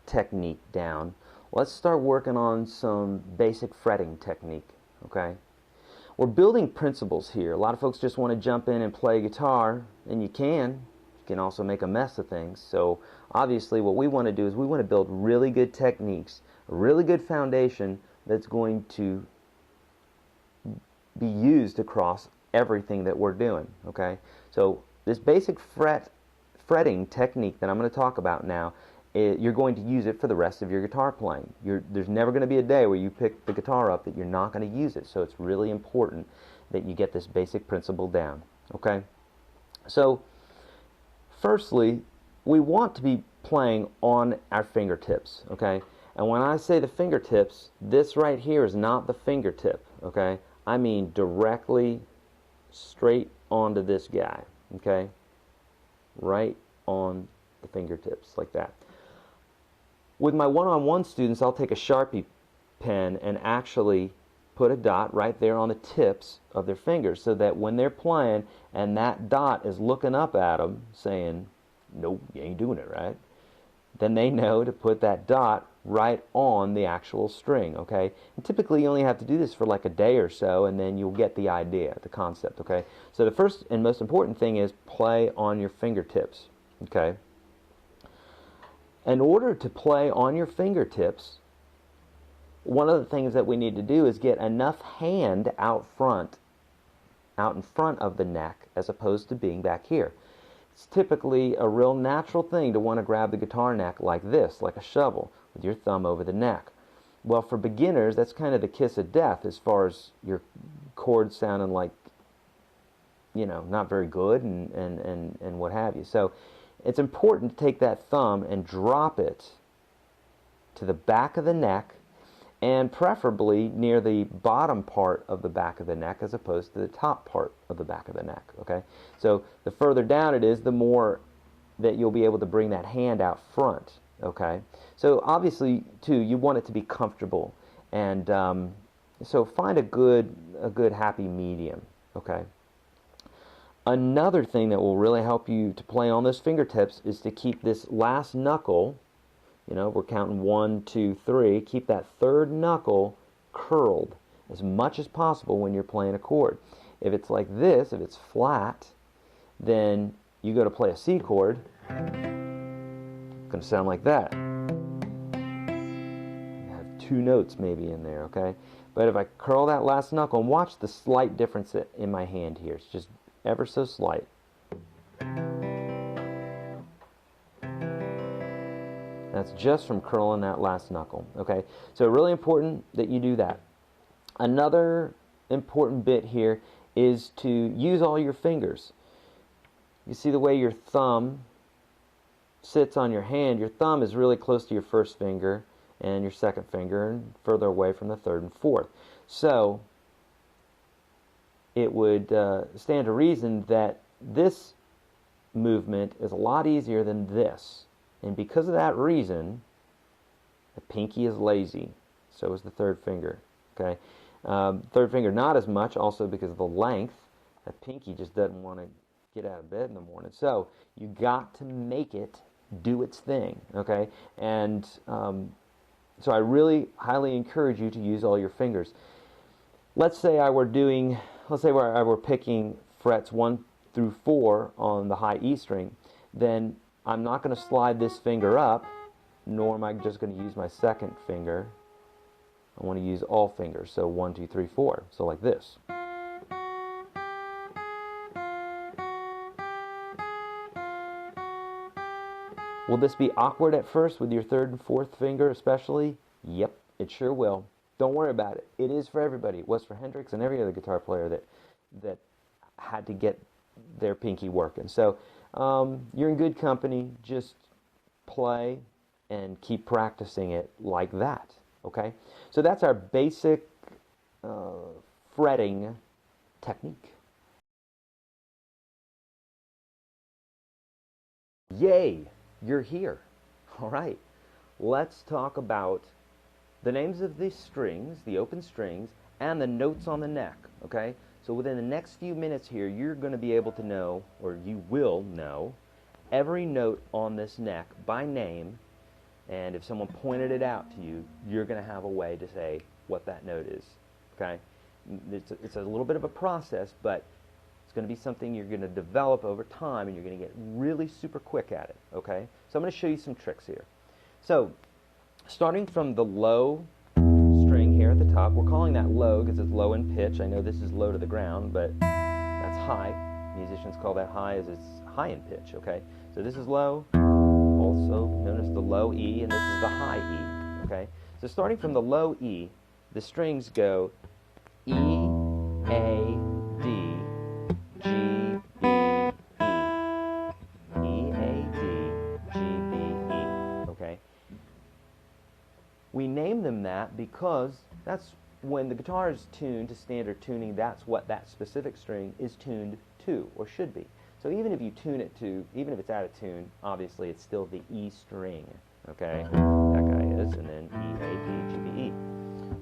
technique down, let's start working on some basic fretting technique, okay? We're building principles here. A lot of folks just want to jump in and play guitar, and you can. You can also make a mess of things. So obviously what we want to do is we want to build really good techniques, a really good foundation that's going to be used across everything that we're doing, okay? So this basic fretting technique that I'm going to talk about now, you're going to use it for the rest of your guitar playing. There's never going to be a day where you pick the guitar up that you're not going to use it. So it's really important that you get this basic principle down. Okay? So, firstly, we want to be playing on our fingertips. Okay? And when I say the fingertips, this right here is not the fingertip. Okay? I mean directly straight onto this guy. Okay? Right on the fingertips, like that. With my one-on-one students, I'll take a Sharpie pen and actually put a dot right there on the tips of their fingers so that when they're playing and that dot is looking up at them saying, nope, you ain't doing it right, then they know to put that dot right on the actual string, okay? And typically you only have to do this for like a day or so and then you'll get the idea, the concept, okay? So the first and most important thing is play on your fingertips, okay? In order to play on your fingertips, one of the things that we need to do is get enough hand out in front of the neck as opposed to being back here. It's typically a real natural thing to want to grab the guitar neck like this, like a shovel, with your thumb over the neck. Well, for beginners, that's kind of the kiss of death as far as your chords sounding like, you know, not very good and what have you. So it's important to take that thumb and drop it to the back of the neck, and preferably near the bottom part of the back of the neck as opposed to the top part of the back of the neck, okay? So the further down it is, the more that you'll be able to bring that hand out front, okay? So obviously, too, you want it to be comfortable, and so find a good happy medium, okay? Another thing that will really help you to play on those fingertips is to keep this last knuckle, you know, we're counting 1, 2, 3, keep that third knuckle curled as much as possible when you're playing a chord. If it's like this, if it's flat, then you go to play a C chord, going to sound like that. You have two notes maybe in there, okay? But if I curl that last knuckle, and watch the slight difference in my hand here. It's just ever so slight. That's just from curling that last knuckle, okay? So really important that you do that. Another important bit here is to use all your fingers. You see the way your thumb sits on your hand. Your thumb is really close to your first finger and your second finger and further away from the third and fourth. So it would stand to reason that this movement is a lot easier than this. And because of that reason, the pinky is lazy. So is the third finger. Okay, third finger not as much, also because of the length. The pinky just doesn't want to get out of bed in the morning. So you got to make it do its thing. Okay, and so I really highly encourage you to use all your fingers. Let's say I were picking frets 1 through 4 on the high E string, then I'm not going to slide this finger up, nor am I just going to use my second finger. I want to use all fingers, so 1, 2, 3, 4, so like this. Will this be awkward at first with your third and fourth finger especially? Yep, it sure will. Don't worry about it. It is for everybody. It was for Hendrix and every other guitar player that had to get their pinky working. So you're in good company. Just play and keep practicing it like that. Okay? So that's our basic fretting technique. Yay! You're here. All right. Let's talk about the names of the strings, the open strings, and the notes on the neck. Okay? So within the next few minutes here, you're going to be able to know, or you will know, every note on this neck by name, and if someone pointed it out to you, you're going to have a way to say what that note is. Okay? It's a little bit of a process, but it's going to be something you're going to develop over time, and you're going to get really super quick at it. Okay? So I'm going to show you some tricks here. So starting from the low string here at the top, we're calling that low because it's low in pitch. I know this is low to the ground, but that's high. Musicians call that high as it's high in pitch. Okay? So this is low, also known as the low E, and this is the high E. Okay? So starting from the low E, the strings go E, A, D, G, B, E. E, A, D, G, B, E. Okay? We name them that because that's when the guitar is tuned to standard tuning, that's what that specific string is tuned to, or should be. So even if you tune it to, even if it's out of tune, obviously it's still the E string. Okay? That guy is, and then E, A, D, G, B, E.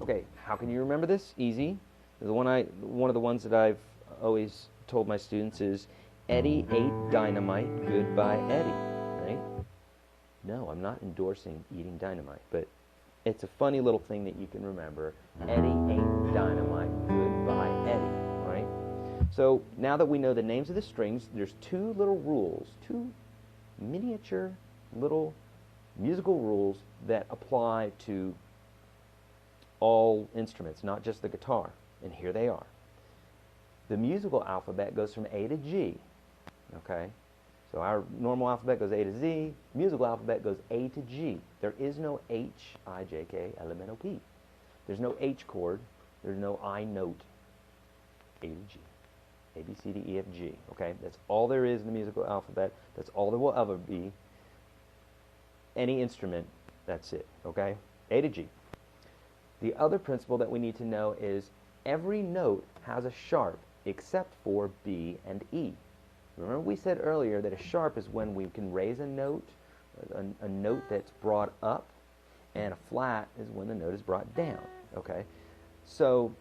Okay, how can you remember this? Easy. One of the ones that I've always told my students is Eddie ate dynamite, goodbye Eddie. Right? No, I'm not endorsing eating dynamite, but it's a funny little thing that you can remember. Eddie ate dynamite, goodbye Eddie. Right? So now that we know the names of the strings, there's two little rules, two miniature little musical rules that apply to all instruments, not just the guitar. And here they are. The musical alphabet goes from A to G. Okay? So our normal alphabet goes A to Z. Musical alphabet goes A to G. There is no H, I, J, K, L, M, N, O, P. There's no H chord. There's no I note. A to G. A, B, C, D, E, F, G. Okay? That's all there is in the musical alphabet. That's all there will ever be. Any instrument, that's it. Okay? A to G. The other principle that we need to know is every note has a sharp except for B and E. Remember we said earlier that a sharp is when we can raise a note that's brought up, and a flat is when the note is brought down. Okay? So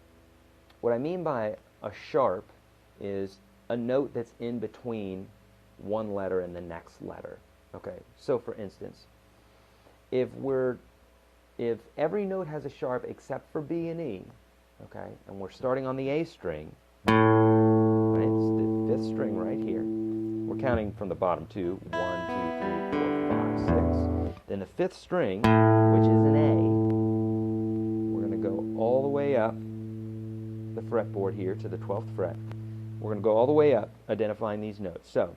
what I mean by a sharp is a note that's in between one letter and the next letter. Okay? So for instance, if every note has a sharp except for B and E, okay, and we're starting on the A string, right, it's the fifth string right here. We're counting from the bottom two, 1, 2, 3, 4, 5, 6. Then the fifth string, which is an A, we're going to go all the way up the fretboard here to the 12th fret. We're going to go all the way up, identifying these notes. So,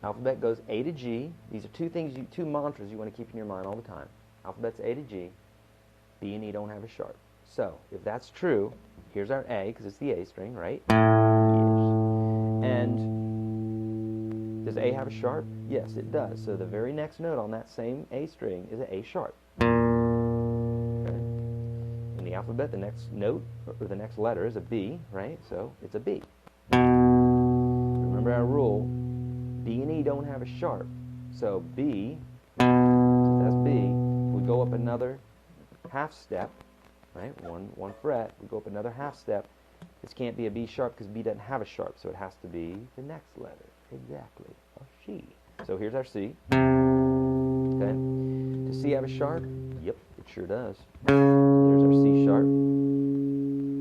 alphabet goes A to G. These are two mantras you want to keep in your mind all the time. Alphabet's A to G. B and E don't have a sharp. So, if that's true, here's our A, because it's the A string, right? Yes. And does A have a sharp? Yes, it does. So the very next note on that same A string is an A sharp. Okay. In the alphabet, the next note, or the next letter is a B, right? So it's a B. Remember our rule, B and E don't have a sharp. So B, since that's B, we go up another half step, right? One fret, we go up another half step. This can't be a B sharp because B doesn't have a sharp, so it has to be the next letter. Exactly, a C. So here's our C. Okay. Does C have a sharp? Yep, it sure does. There's our C sharp.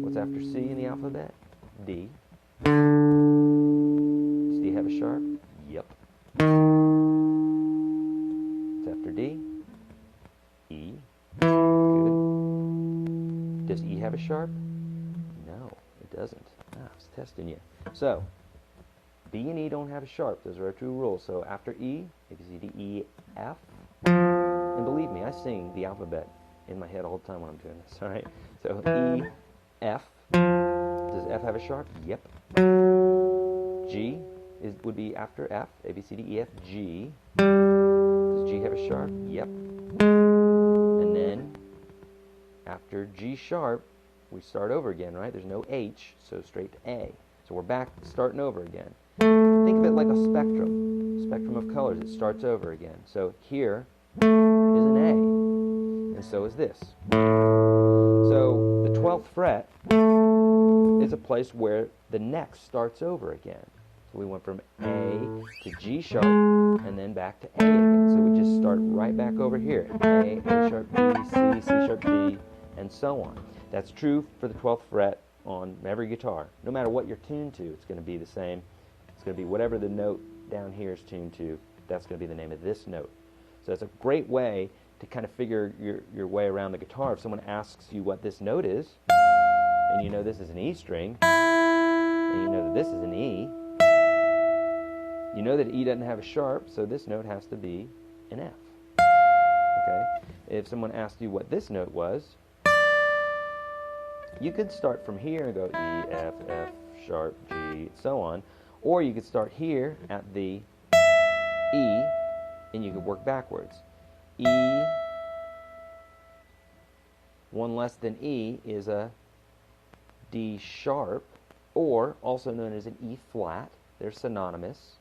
What's after C in the alphabet? D. Does D have a sharp? Yep. What's after D? E. Good. Does E have a sharp? No, it doesn't. I was testing you. So, B and E don't have a sharp. Those are our two rules. So after E, A, B, C, D, E, F. And believe me, I sing the alphabet in my head all the time when I'm doing this. All right. So E, F. Does F have a sharp? Yep. G would be after F. A, B, C, D, E, F, G. Does G have a sharp? Yep. And then after G sharp, we start over again, right? There's no H, so straight to A. So we're back starting over again. Think of it like a spectrum of colors. It starts over again. So here is an A, and so is this. So the 12th fret is a place where the next starts over again. So we went from A to G sharp, and then back to A again. So we just start right back over here. A sharp, B, C, C sharp, D, and so on. That's true for the 12th fret on every guitar. No matter what you're tuned to, it's going to be the same. It's going to be whatever the note down here is tuned to, that's going to be the name of this note. So it's a great way to kind of figure your way around the guitar. If someone asks you what this note is, and you know this is an E string, and you know that this is an E, you know that E doesn't have a sharp, so this note has to be an F. Okay? If someone asked you what this note was, you could start from here and go E, F, F, sharp, G, so on. Or you could start here at the E, and you could work backwards. E, one less than E is a D sharp, or also known as an E flat. They're synonymous.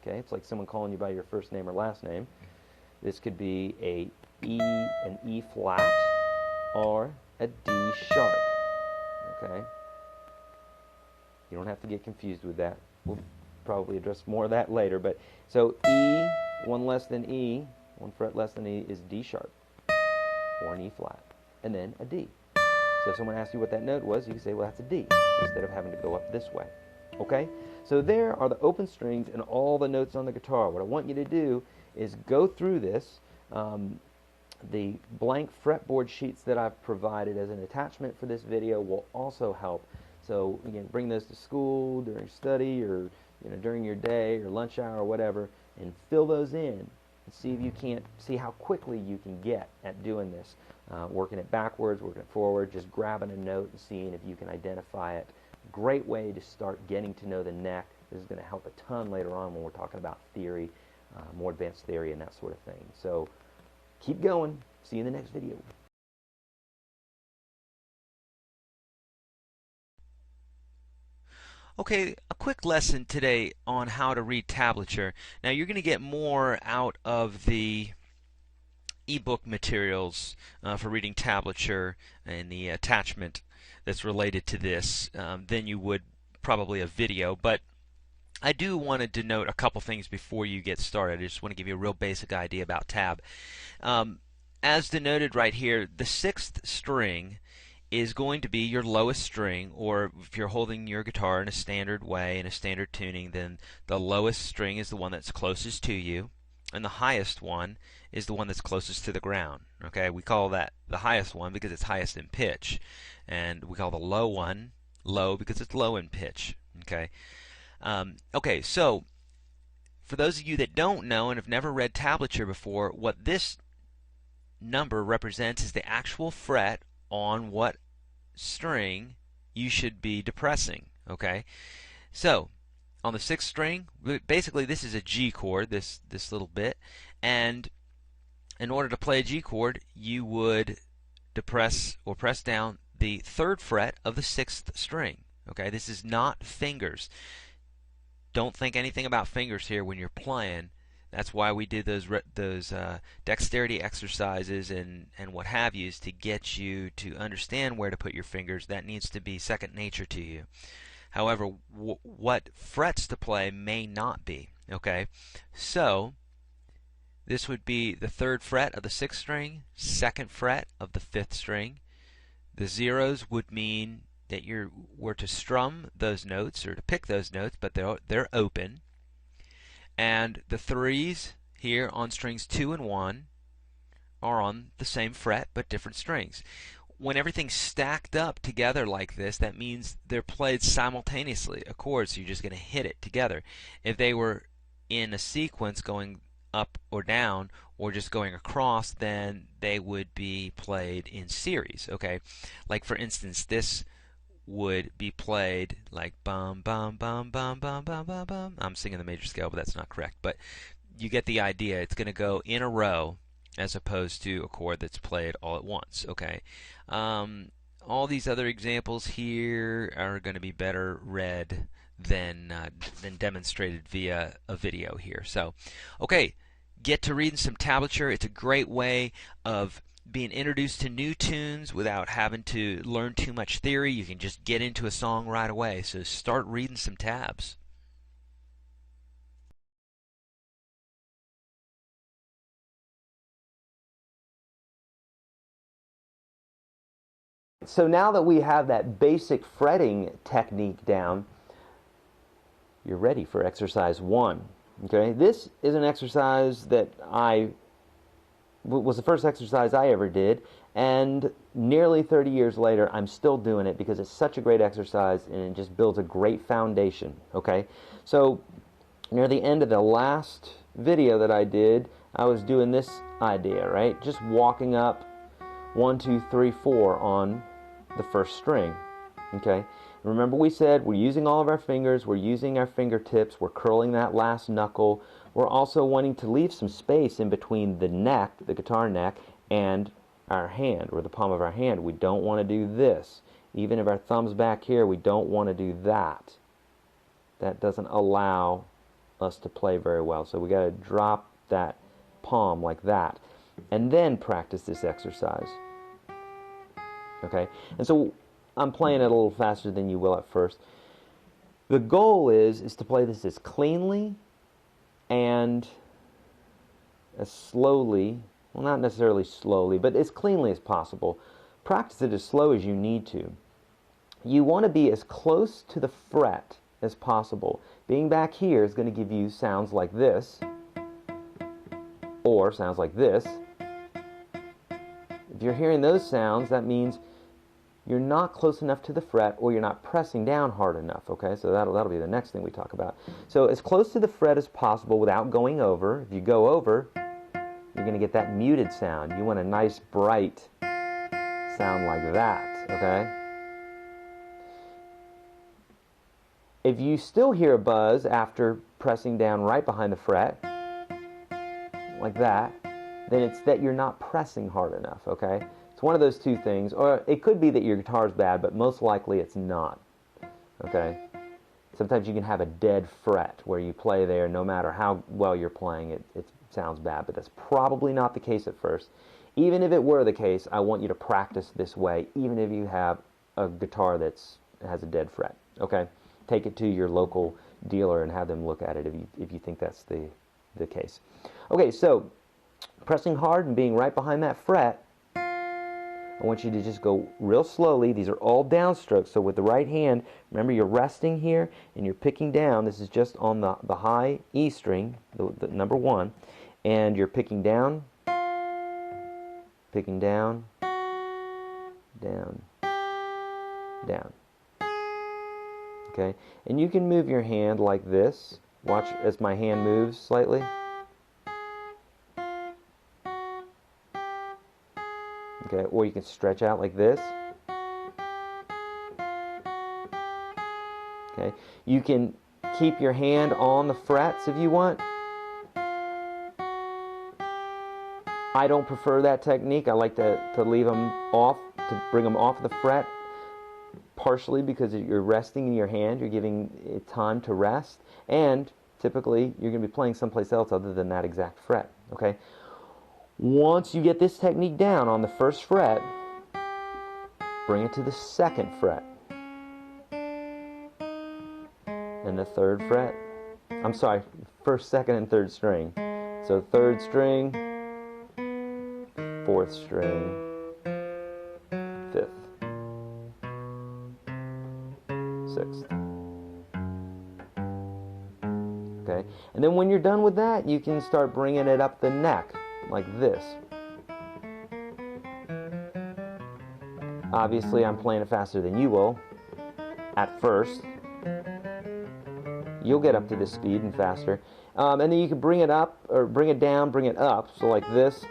Okay, it's like someone calling you by your first name or last name. This could be an E flat, or a D sharp. Okay? You don't have to get confused with that. We'll probably address more of that later. But so E, one less than E, one fret less than E is D sharp, or an E flat, and then a D. So if someone asks you what that note was, you can say, well, that's a D, instead of having to go up this way. Okay? So there are the open strings and all the notes on the guitar. What I want you to do is go through this. The blank fretboard sheets that I've provided as an attachment for this video will also help. So again, bring those to school during study, or during your day or lunch hour or whatever, and fill those in and see if you can't see how quickly you can get at doing this. Working it backwards, working it forward, just grabbing a note and seeing if you can identify it. Great way to start getting to know the neck. This is going to help a ton later on when we're talking about theory, more advanced theory and that sort of thing. So keep going. See you in the next video. Okay, a quick lesson today on how to read tablature. Now you're going to get more out of the ebook materials for reading tablature and the attachment that's related to this than you would probably a video, but I do want to denote a couple things before you get started. I just want to give you a real basic idea about tab. As denoted right here, the 6th string is going to be your lowest string, or if you're holding your guitar in a standard way, in a standard tuning, then the lowest string is the one that's closest to you. and the highest one is the one that's closest to the ground. Okay, we call that the highest one because it's highest in pitch, and we call the low one low because it's low in pitch. Okay, okay, so for those of you that don't know and have never read tablature before, what this number represents is the actual fret on what string you should be depressing. Okay, so on the 6th string, basically this is a G chord, this little bit, and in order to play a G chord, you would depress or press down the 3rd fret of the 6th string. Okay, this is not fingers. Don't think anything about fingers here when you're playing. That's why we did those dexterity exercises and what have you, is to get you to understand where to put your fingers. That needs to be second nature to you. However, what frets to play may not be. Okay, so this would be the 3rd fret of the 6th string, 2nd fret of the 5th string. The zeros would mean that you were to strum those notes or to pick those notes, but they're open. And the 3s here on strings 2 and 1 are on the same fret but different strings. When everything's stacked up together like this, that means they're played simultaneously. Of course, you're just going to hit it together. If they were in a sequence going up or down or just going across, then they would be played in series. Okay, like for instance, this would be played like bum bum bum bum bum bum bum bum. I'm singing the major scale, but that's not correct. But you get the idea. It's going to go in a row as opposed to a chord that's played all at once. Okay. All these other examples here are going to be better read than demonstrated via a video here. So, okay, get to reading some tablature. It's a great way of being introduced to new tunes without having to learn too much theory. You can just get into a song right away. So start reading some tabs. So now that we have that basic fretting technique down, you're ready for exercise 1. Okay, this is an exercise that was the first exercise I ever did, and nearly 30 years later I'm still doing it because it's such a great exercise and it just builds a great foundation. Okay, so near the end of the last video that I did, I was doing this idea, right? Just walking up 1, 2, 3, 4 on the 1st string. Okay, remember we said we're using all of our fingers, we're using our fingertips, we're curling that last knuckle. We're also wanting to leave some space in between the neck, the guitar neck, and our hand, or the palm of our hand. We don't want to do this. Even if our thumb's back here, we don't want to do that. That doesn't allow us to play very well. So we got to drop that palm like that, and then practice this exercise. Okay, and so I'm playing it a little faster than you will at first. The goal is to play this as cleanly and as slowly, well, not necessarily slowly, but as cleanly as possible. Practice it as slow as you need to. You want to be as close to the fret as possible. Being back here is going to give you sounds like this, or sounds like this. If you're hearing those sounds, that means you're not close enough to the fret, or you're not pressing down hard enough. Okay, so that'll be the next thing we talk about. So as close to the fret as possible without going over. If you go over, you're going to get that muted sound. You want a nice bright sound like that. Okay. If you still hear a buzz after pressing down right behind the fret, like that, then it's that you're not pressing hard enough. Okay. It's one of those two things, or it could be that your guitar's bad, but most likely it's not. Okay? Sometimes you can have a dead fret where you play there, no matter how well you're playing, it sounds bad, but that's probably not the case at first. Even if it were the case, I want you to practice this way, even if you have a guitar that has a dead fret. Okay? Take it to your local dealer and have them look at it if you think that's the case. Okay, so pressing hard and being right behind that fret, I want you to just go real slowly. These are all downstrokes. So with the right hand, remember you're resting here and you're picking down. This is just on the high E string, the number 1. and you're picking down, down, down. Okay, and you can move your hand like this. Watch as my hand moves slightly. Okay, or you can stretch out like this. Okay, you can keep your hand on the frets if you want. I don't prefer that technique. I like to leave them off, to bring them off the fret, partially because you're resting in your hand, you're giving it time to rest, and typically you're going to be playing someplace else other than that exact fret. Okay. Once you get this technique down on the first fret, bring it to the second fret and the third fret. I'm sorry, first, second, and third string. So third string, fourth string, fifth, sixth. Okay, and then when you're done with that, you can start bringing it up the neck like this. Obviously, I'm playing it faster than you will at first. You'll get up to this speed and faster. And then you can bring it up, or bring it down, bring it up. So like this.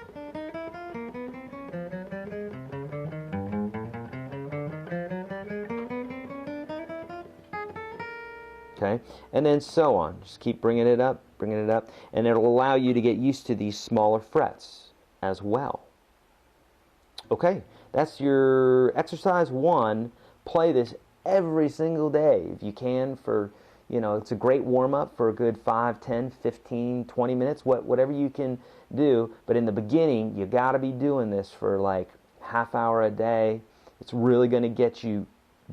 Okay, and then so on. Just keep bringing it up, and it'll allow you to get used to these smaller frets as well. Okay, that's your exercise 1. Play this every single day if you can. For, you know, it's a great warm-up for a good 5, 10, 15, 20 minutes, whatever you can do. But in the beginning, you got to be doing this for like half hour a day. It's really going to get you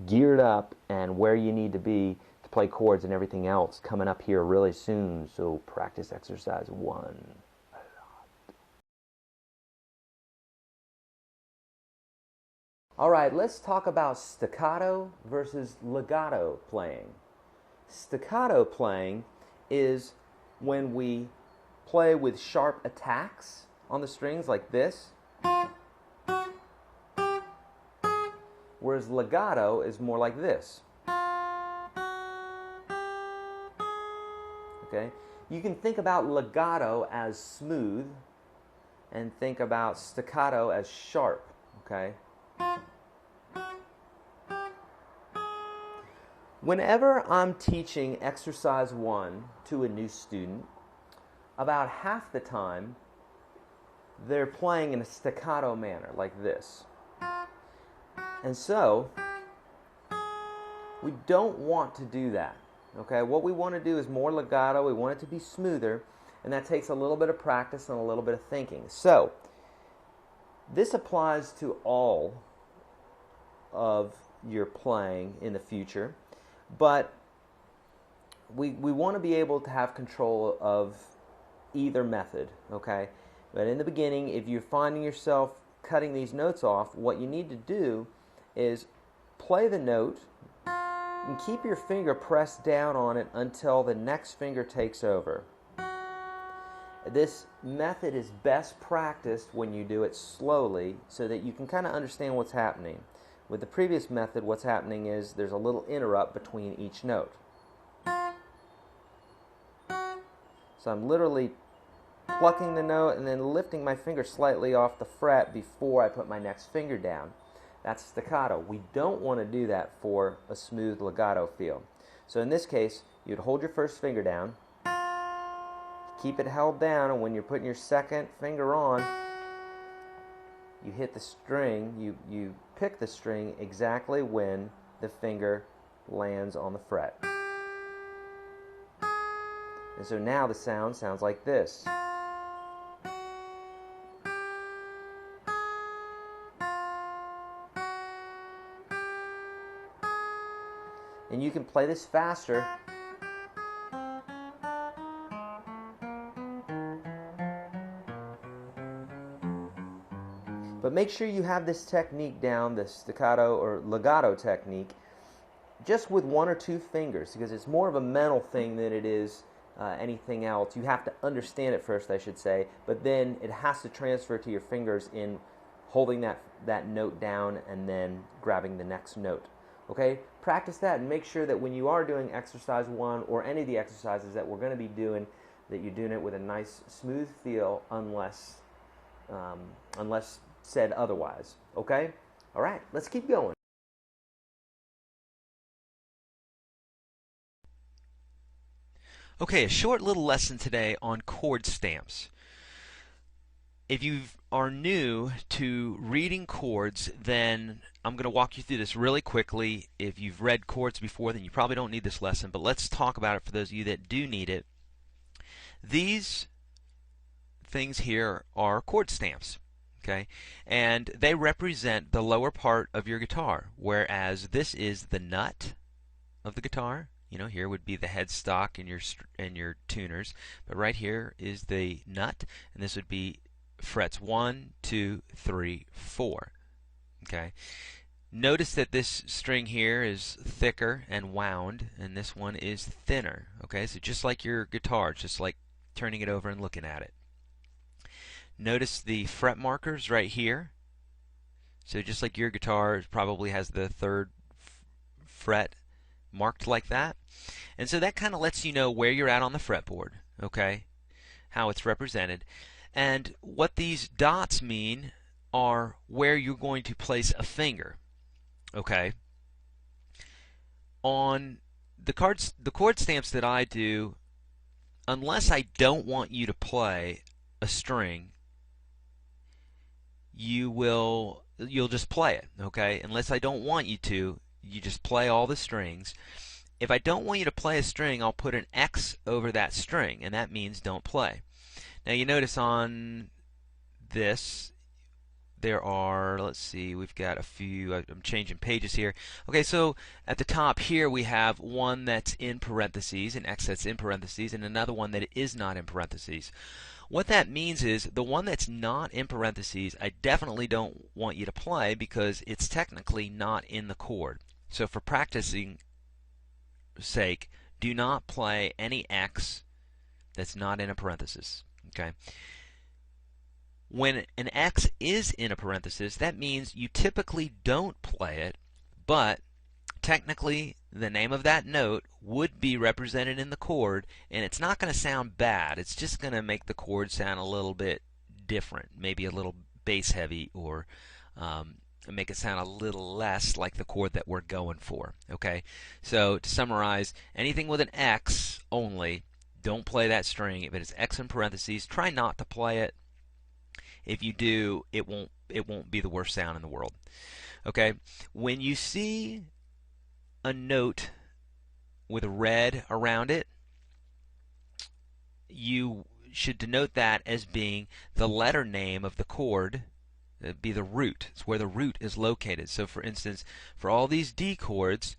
geared up and where you need to be to play chords and everything else coming up here really soon. So practice exercise 1. All right, let's talk about staccato versus legato playing. Staccato playing is when we play with sharp attacks on the strings like this, whereas legato is more like this. Okay? You can think about legato as smooth and think about staccato as sharp. Okay? Whenever I'm teaching exercise 1 to a new student, about half the time they're playing in a staccato manner like this. And so we don't want to do that. Okay? What we want to do is more legato. We want it to be smoother, and that takes a little bit of practice and a little bit of thinking. So this applies to all of your playing in the future. But we want to be able to have control of either method, okay? But in the beginning, if you're finding yourself cutting these notes off, what you need to do is play the note and keep your finger pressed down on it until the next finger takes over. This method is best practiced when you do it slowly so that you can kind of understand what's happening. With the previous method, what's happening is there's a little interrupt between each note. So I'm literally plucking the note and then lifting my finger slightly off the fret before I put my next finger down. That's staccato. We don't want to do that for a smooth legato feel. So in this case, you'd hold your first finger down, keep it held down, and when you're putting your second finger on, you hit the string, you pick the string exactly when the finger lands on the fret. And so now the sound sounds like this. And you can play this faster. But make sure you have this technique down, the staccato or legato technique, just with 1 or 2 fingers, because it's more of a mental thing than it is anything else. You have to understand it first, I should say, but then it has to transfer to your fingers in holding that note down and then grabbing the next note. Okay? Practice that and make sure that when you are doing exercise 1 or any of the exercises that we're going to be doing, that you're doing it with a nice smooth feel unless said otherwise. Okay? All right, let's keep going. Okay, a short little lesson today on chord stamps. If you are new to reading chords, then I'm going to walk you through this really quickly. If you've read chords before, then you probably don't need this lesson, but let's talk about it for those of you that do need it. These things here are chord stamps, okay? And they represent the lower part of your guitar, whereas this is the nut of the guitar. You know, here would be the headstock and your tuners, but right here is the nut, and this would be frets 1, 2, 3, 4. Okay. Notice that this string here is thicker and wound, and this one is thinner. Okay, so just like your guitar, just like turning it over and looking at it. Notice the fret markers right here. So just like your guitar probably has the 3rd fret marked like that. And so that kind of lets you know where you're at on the fretboard, okay? How it's represented. And what these dots mean are where you're going to place a finger, okay? On the chord stamps that I do, unless I don't want you to play a string, you'll just play it, okay? Unless I don't want you to, you just play all the strings. If I don't want you to play a string, I'll put an X over that string, and that means don't play. Now you notice on this, there are, let's see, we've got a few, I'm changing pages here. Okay, so at the top here we have one that's in parentheses, an X that's in parentheses, and another one that is not in parentheses. What that means is the one that's not in parentheses, I definitely don't want you to play because it's technically not in the chord. So for practicing sake, do not play any X that's not in a parenthesis. Okay. When an X is in a parenthesis, that means you typically don't play it, but technically the name of that note would be represented in the chord, and it's not going to sound bad. It's just going to make the chord sound a little bit different, maybe a little bass heavy, or make it sound a little less like the chord that we're going for. Okay, so to summarize, anything with an X only, don't play that string. If it is X in parentheses, try not to play it. If you do, it won't be the worst sound in the world. Okay, when you see a note with red around it, you should denote that as being the letter name of the chord. It'd be the root. It's where the root is located. So for instance, for all these D chords,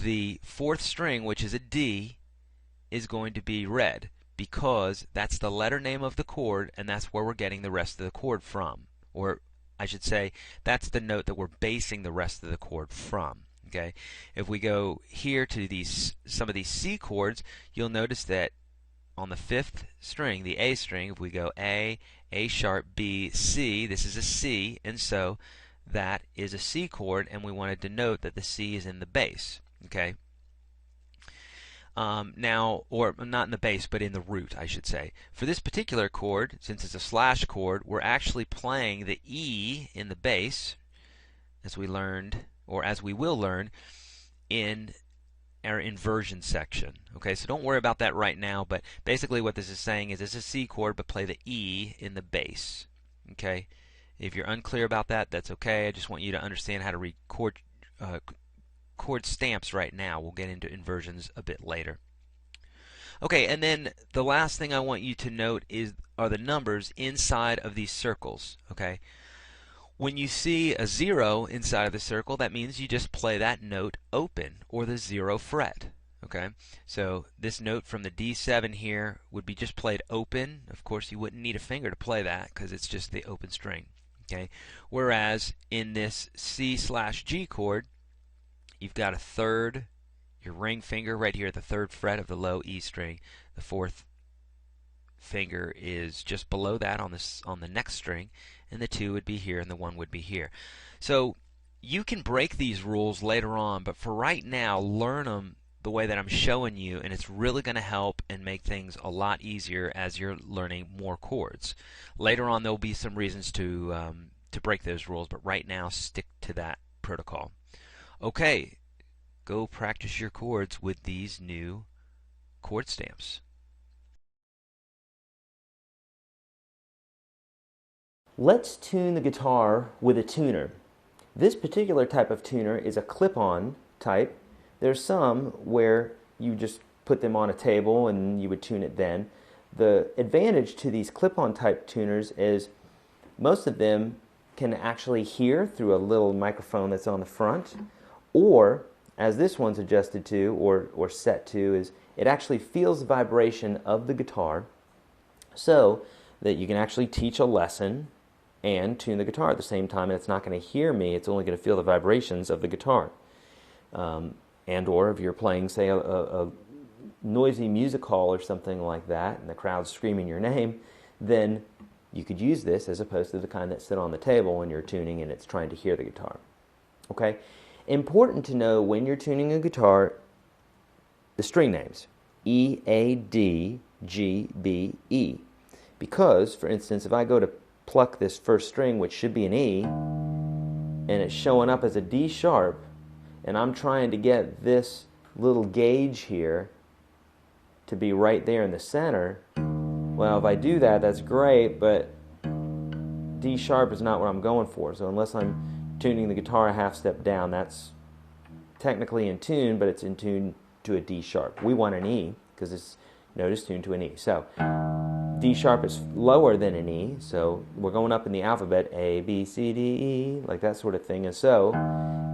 the 4th string, which is a D, is going to be red because that's the letter name of the chord, and that's where we're getting the rest of the chord from. Or I should say, that's the note that we're basing the rest of the chord from. Okay? If we go here to some of these C chords, you'll notice that on the 5th string, the A string, if we go A sharp, B, C, this is a C, and so that is a C chord, and we want to denote that the C is in the bass. Okay? Now, or not in the bass, but in the root, I should say. For this particular chord, since it's a slash chord, we're actually playing the E in the bass, as we learned, or as we will learn, in our inversion section. Okay, so don't worry about that right now, but basically what this is saying is this is a C chord, but play the E in the bass. Okay, if you're unclear about that, that's okay. I just want you to understand how to read chord stamps right now. We'll get into inversions a bit later. Okay, and then the last thing I want you to note are the numbers inside of these circles. Okay, when you see a 0 inside of the circle, that means you just play that note open, or the 0 fret. Okay, so this note from the D7 here would be just played open. Of course, you wouldn't need a finger to play that because it's just the open string. Okay, whereas in this C/G chord, you've got a 3rd, your ring finger right here at the 3rd fret of the low E string. The 4th finger is just below that on the next string, and the 2 would be here and the 1 would be here. So you can break these rules later on, but for right now, learn them the way that I'm showing you, and it's really going to help and make things a lot easier as you're learning more chords. Later on, there'll be some reasons to break those rules, but right now, stick to that protocol. Okay, go practice your chords with these new chord stamps. Let's tune the guitar with a tuner. This particular type of tuner is a clip-on type. There's some where you just put them on a table and you would tune it then. The advantage to these clip-on type tuners is most of them can actually hear through a little microphone that's on the front, or as this one's adjusted to or set to, is it actually feels the vibration of the guitar so that you can actually teach a lesson and tune the guitar at the same time, and it's not going to hear me, it's only going to feel the vibrations of the guitar. And or if you're playing, say, a noisy music hall or something like that, and the crowd's screaming your name, then you could use this as opposed to the kind that sit on the table when you're tuning and it's trying to hear the guitar. Okay? Important to know when you're tuning a guitar, the string names, E, A, D, G, B, E. Because, for instance, if I go to pluck this first string, which should be an E, and it's showing up as a D sharp, and I'm trying to get this little gauge here to be right there in the center, well, if I do that, that's great, but D sharp is not what I'm going for. So unless I'm tuning the guitar a half step down, that's technically in tune, but it's in tune to a D sharp. We want an E because it's notice tuned to an E. So D sharp is lower than an E, so we're going up in the alphabet, A, B, C, D, E, like that sort of thing. And so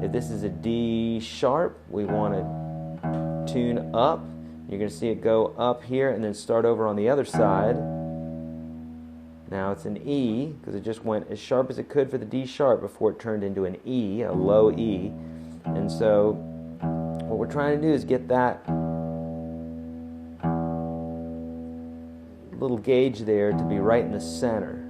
if this is a D sharp, we want to tune up. You're going to see it go up here and then start over on the other side. Now it's an E because it just went as sharp as it could for the D sharp before it turned into an E, a low E. And so what we're trying to do is get that little gauge there to be right in the center.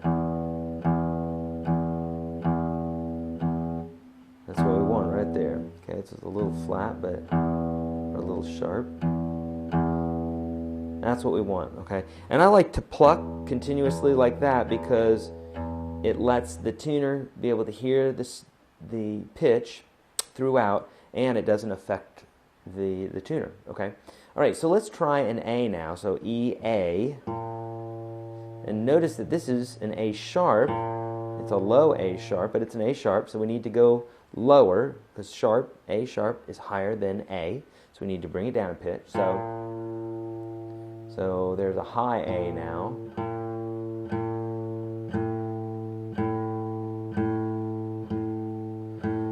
That's what we want right there. Okay, it's a little flat, but a little sharp. That's what we want, okay? And I like to pluck continuously like that because it lets the tuner be able to hear the pitch throughout, and it doesn't affect the tuner, okay? All right, so let's try an A now. So E, A. And notice that this is an A sharp. It's a low A sharp, but it's an A sharp, so we need to go lower because sharp, A sharp, is higher than A. So we need to bring it down a pitch. So there's a high A now.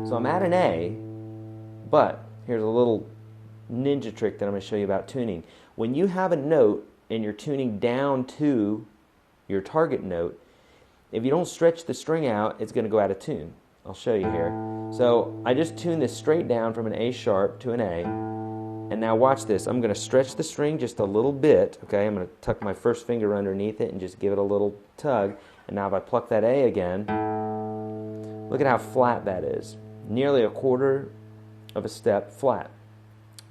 So I'm at an A, but here's a little ninja trick that I'm going to show you about tuning. When you have a note and you're tuning down to your target note, if you don't stretch the string out, it's going to go out of tune. I'll show you here. So I just tuned this straight down from an A sharp to an A. And now watch this. I'm going to stretch the string just a little bit. Okay, I'm going to tuck my first finger underneath it and just give it a little tug. And now if I pluck that A again, look at how flat that is. Nearly a quarter of a step flat.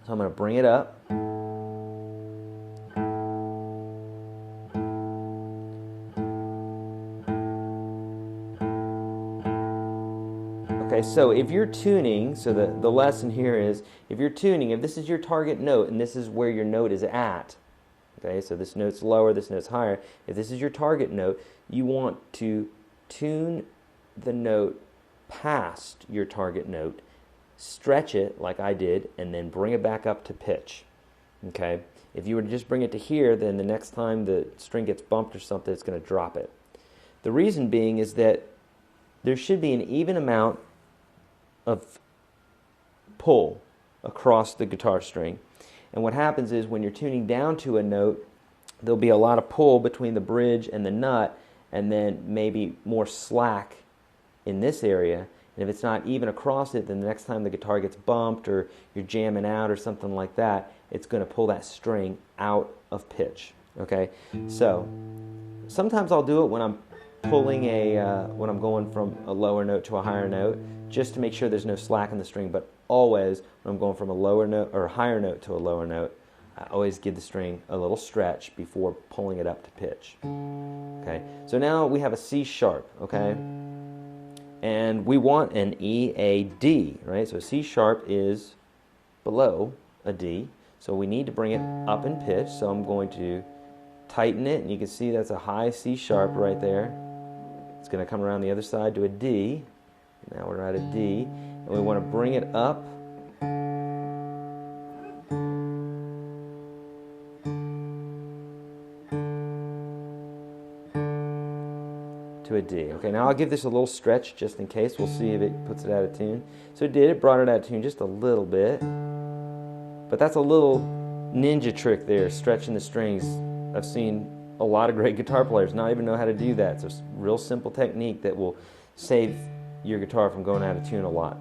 So I'm going to bring it up. Okay, so if you're tuning, so the lesson here is, if you're tuning, if this is your target note and this is where your note is at, okay, so this note's lower, this note's higher, if this is your target note, you want to tune the note past your target note, stretch it like I did, and then bring it back up to pitch, okay? If you were to just bring it to here, then the next time the string gets bumped or something, it's going to drop it. The reason being is that there should be an even amount of pull across the guitar string. And what happens is when you're tuning down to a note, there'll be a lot of pull between the bridge and the nut, and then maybe more slack in this area. And if it's not even across it, then the next time the guitar gets bumped or you're jamming out or something like that, it's going to pull that string out of pitch. Okay, so sometimes I'll do it when I'm pulling when I'm going from a lower note to a higher note, just to make sure there's no slack in the string. But always, when I'm going from a lower note or a higher note to a lower note, I always give the string a little stretch before pulling it up to pitch. Okay, so now we have a C sharp. Okay, and we want an E, A, D, right? So C sharp is below a D, so we need to bring it up in pitch. So I'm going to tighten it, and you can see that's a high C sharp right there. It's going to come around the other side to a D. Now we're at a D, and we want to bring it up to a D. Okay, now I'll give this a little stretch just in case. We'll see if it puts it out of tune. So it did. It brought it out of tune just a little bit. But that's a little ninja trick there, stretching the strings. I've seen a lot of great guitar players not even know how to do that. So it's a real simple technique that will save your guitar from going out of tune a lot.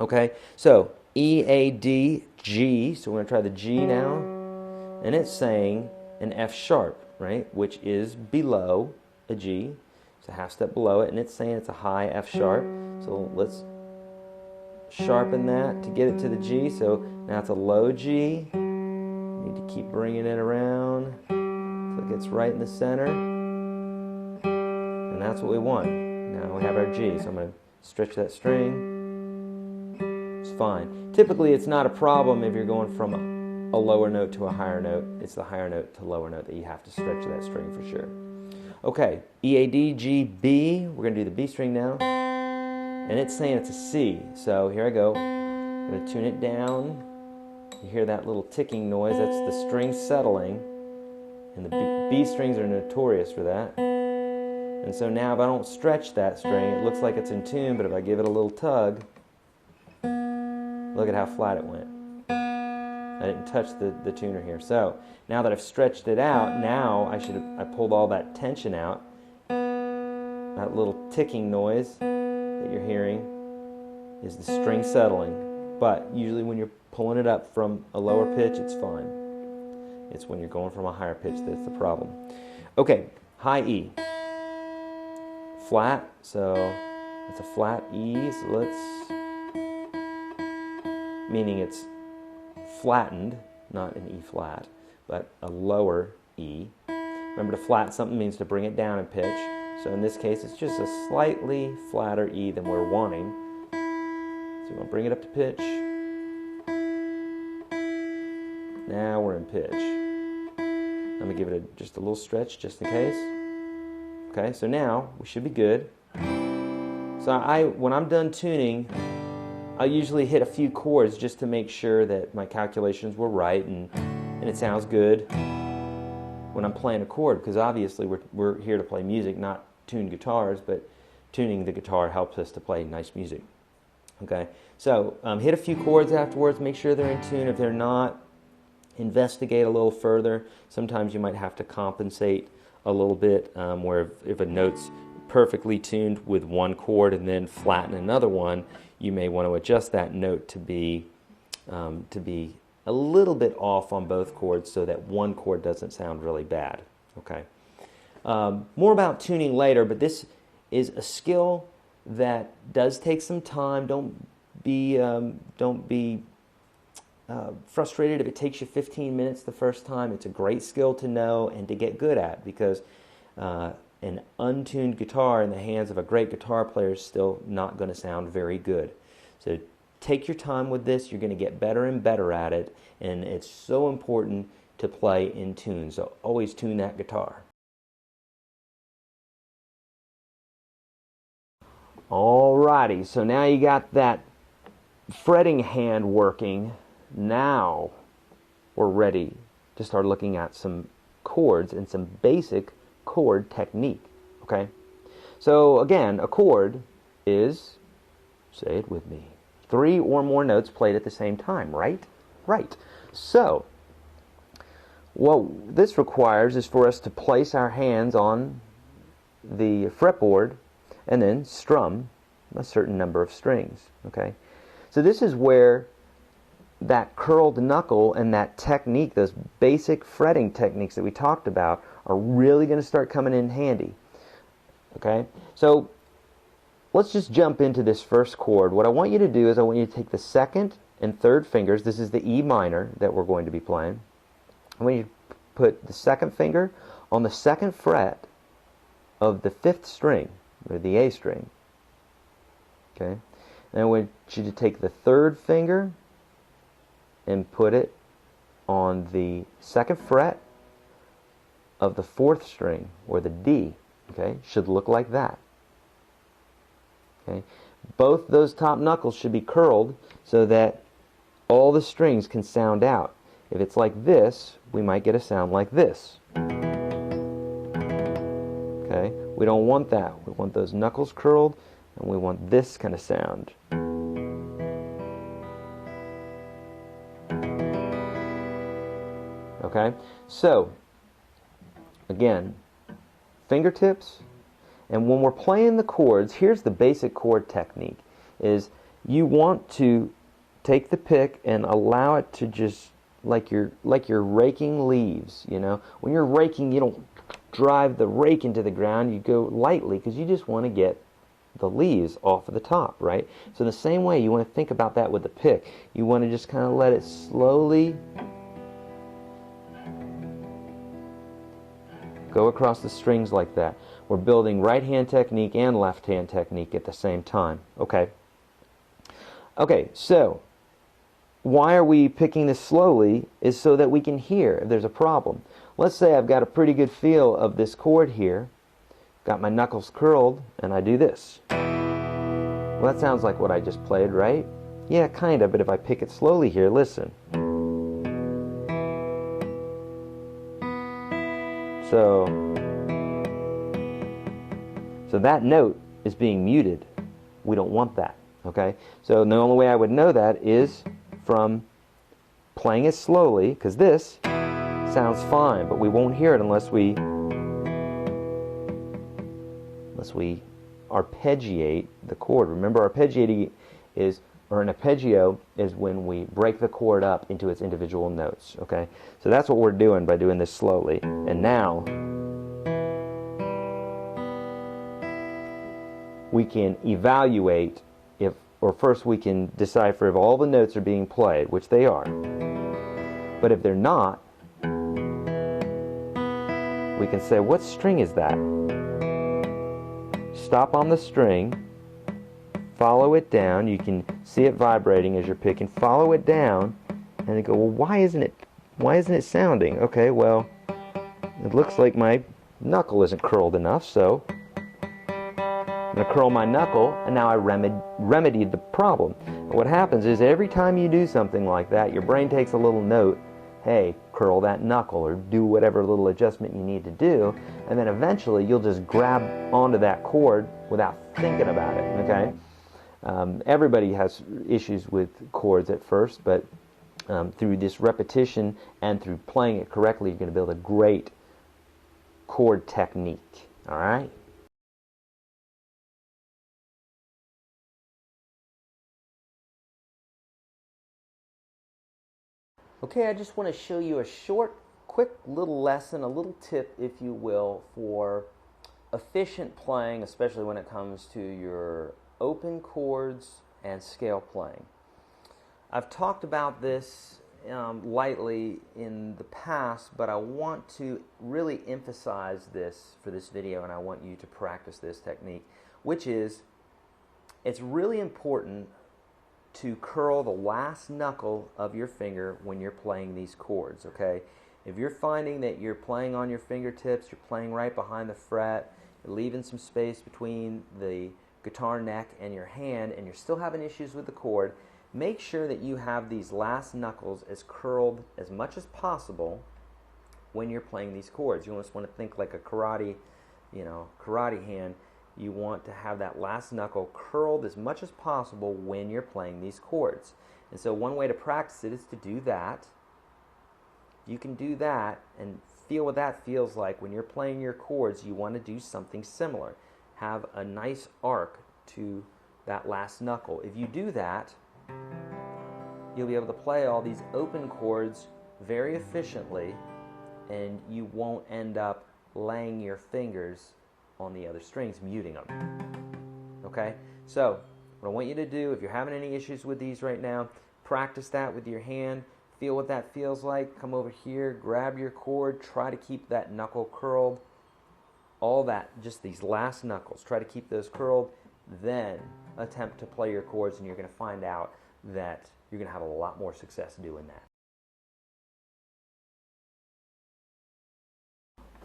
Okay, so E, A, D, G. So we're going to try the G now. And it's saying an F sharp, right, which is below a G. It's a half step below it, and it's saying it's a high F sharp. So let's sharpen that to get it to the G. So now it's a low G. Need to keep bringing it around so it gets right in the center. And that's what we want. Now we have our G. So I'm going to stretch that string. It's fine. Typically it's not a problem if you're going from a lower note to a higher note. It's the higher note to lower note that you have to stretch that string for sure. Okay, E, A, D, G, B. We're going to do the B string now. And it's saying it's a C. So here I go. I'm going to tune it down. You hear that little ticking noise. That's the string settling. And the B strings are notorious for that. And so now if I don't stretch that string, it looks like it's in tune, but if I give it a little tug, look at how flat it went. I didn't touch the tuner here. So now that I've stretched it out, now I pulled all that tension out. That little ticking noise that you're hearing is the string settling. But usually when you're pulling it up from a lower pitch, it's fine. It's when you're going from a higher pitch that's the problem. Okay, high E. Flat, so it's a flat E, so meaning it's flattened, not an E flat, but a lower E. Remember, to flatten something means to bring it down in pitch. So in this case, it's just a slightly flatter E than we're wanting. So we're going to bring it up to pitch. Now we're in pitch. I'm going to give it just a little stretch just in case. Okay, so now we should be good. So when I'm done tuning, I usually hit a few chords just to make sure that my calculations were right and it sounds good when I'm playing a chord, because obviously we're here to play music, not tune guitars, but tuning the guitar helps us to play nice music. Okay, so hit a few chords afterwards, make sure they're in tune. If they're not, investigate a little further. Sometimes you might have to compensate a little bit, where if a note's perfectly tuned with one chord and then flatten another one, you may want to adjust that note to be a little bit off on both chords so that one chord doesn't sound really bad. Okay. More about tuning later, but this is a skill that does take some time. Don't be frustrated if it takes you 15 minutes the first time. It's a great skill to know and to get good at, because an untuned guitar in the hands of a great guitar player is still not going to sound very good. So take your time with this. You're going to get better and better at it, and it's so important to play in tune. So always tune that guitar. Alrighty, so now you got that fretting hand working. Now we're ready to start looking at some chords and some basic chord technique. Okay, so again, a chord is, say it with me, 3 or more notes played at the same time, right? Right. So what this requires is for us to place our hands on the fretboard and then strum a certain number of strings. Okay, so this is where that curled knuckle and that technique, those basic fretting techniques that we talked about, are really going to start coming in handy. Okay, so let's just jump into this first chord. What I want you to do is I want you to take the second and third fingers. This is the E minor that we're going to be playing. I want you to put the second finger on the second fret of the fifth string, or the A string. Okay, and I want you to take the third finger and put it on the second fret of the fourth string, or the D. Okay, should look like that. Okay, both those top knuckles should be curled so that all the strings can sound out. If it's like this, we might get a sound like this. Okay, we don't want that. We want those knuckles curled, and we want this kind of sound. Okay, so again, fingertips, and when we're playing the chords, here's the basic chord technique, is you want to take the pick and allow it to just, like you're raking leaves, you know. When you're raking, you don't drive the rake into the ground, you go lightly because you just want to get the leaves off of the top, right? So in the same way, you want to think about that with the pick. You want to just kind of let it slowly go across the strings like that. We're building right hand technique and left hand technique at the same time. Okay. Okay, so why are we picking this slowly is so that we can hear if there's a problem. Let's say I've got a pretty good feel of this chord here, got my knuckles curled, and I do this. Well, that sounds like what I just played, right? Yeah, kind of, but if I pick it slowly here, listen. So that note is being muted. We don't want that, okay? So the only way I would know that is from playing it slowly, because this sounds fine, but we won't hear it unless we arpeggiate the chord. Remember, arpeggiating is, or an arpeggio is when we break the chord up into its individual notes, okay? So that's what we're doing by doing this slowly. And now we can evaluate if, or first we can decipher if all the notes are being played, which they are. But if they're not, we can say, what string is that? Stop on the string, follow it down. You can see it vibrating as you're picking. Follow it down, and then go, well, why isn't it sounding? Okay, well, it looks like my knuckle isn't curled enough, so I'm going to curl my knuckle, and now I remedied the problem. And what happens is every time you do something like that, your brain takes a little note, hey, curl that knuckle, or do whatever little adjustment you need to do, and then eventually you'll just grab onto that chord without thinking about it, okay? Everybody has issues with chords at first, but through this repetition and through playing it correctly, you're going to build a great chord technique, all right? Okay, I just want to show you a short, quick little lesson, a little tip, if you will, for efficient playing, especially when it comes to your open chords and scale playing. I've talked about this lightly in the past, but I want to really emphasize this for this video, and I want you to practice this technique, which is, it's really important to curl the last knuckle of your finger when you're playing these chords, okay? If you're finding that you're playing on your fingertips, you're playing right behind the fret, you're leaving some space between the guitar neck and your hand, and you're still having issues with the chord, make sure that you have these last knuckles as curled as much as possible when you're playing these chords. You almost want to think like a karate hand. You want to have that last knuckle curled as much as possible when you're playing these chords. And so one way to practice it is to do that. You can do that and feel what that feels like. When you're playing your chords, you want to do something similar. Have a nice arc to that last knuckle. If you do that, you'll be able to play all these open chords very efficiently, and you won't end up laying your fingers on the other strings, muting them. Okay? So, what I want you to do, if you're having any issues with these right now, practice that with your hand. Feel what that feels like. Come over here, grab your chord, try to keep that knuckle curled. All that, just these last knuckles, try to keep those curled, then attempt to play your chords, and you're going to find out that you're going to have a lot more success doing that.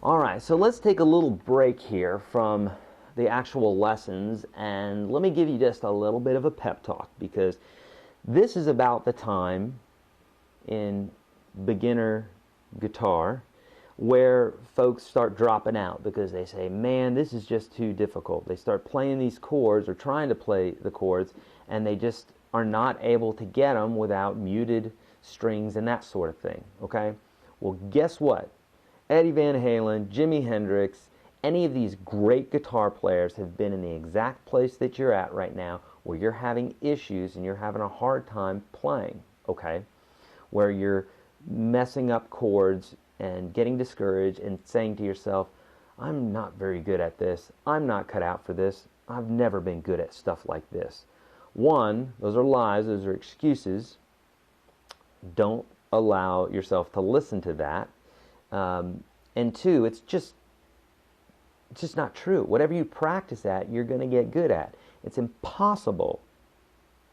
All right, so let's take a little break here from the actual lessons, and let me give you just a little bit of a pep talk, because this is about the time in beginner guitar where folks start dropping out because they say, man, this is just too difficult. They start playing these chords or trying to play the chords, and they just are not able to get them without muted strings and that sort of thing, okay? Well, guess what? Eddie Van Halen, Jimi Hendrix, any of these great guitar players have been in the exact place that you're at right now, where you're having issues and you're having a hard time playing, okay? Where you're messing up chords and getting discouraged and saying to yourself, I'm not very good at this. I'm not cut out for this. I've never been good at stuff like this. One, those are lies. Those are excuses. Don't allow yourself to listen to that. And two, it's just not true. Whatever you practice at, you're going to get good at. It's impossible,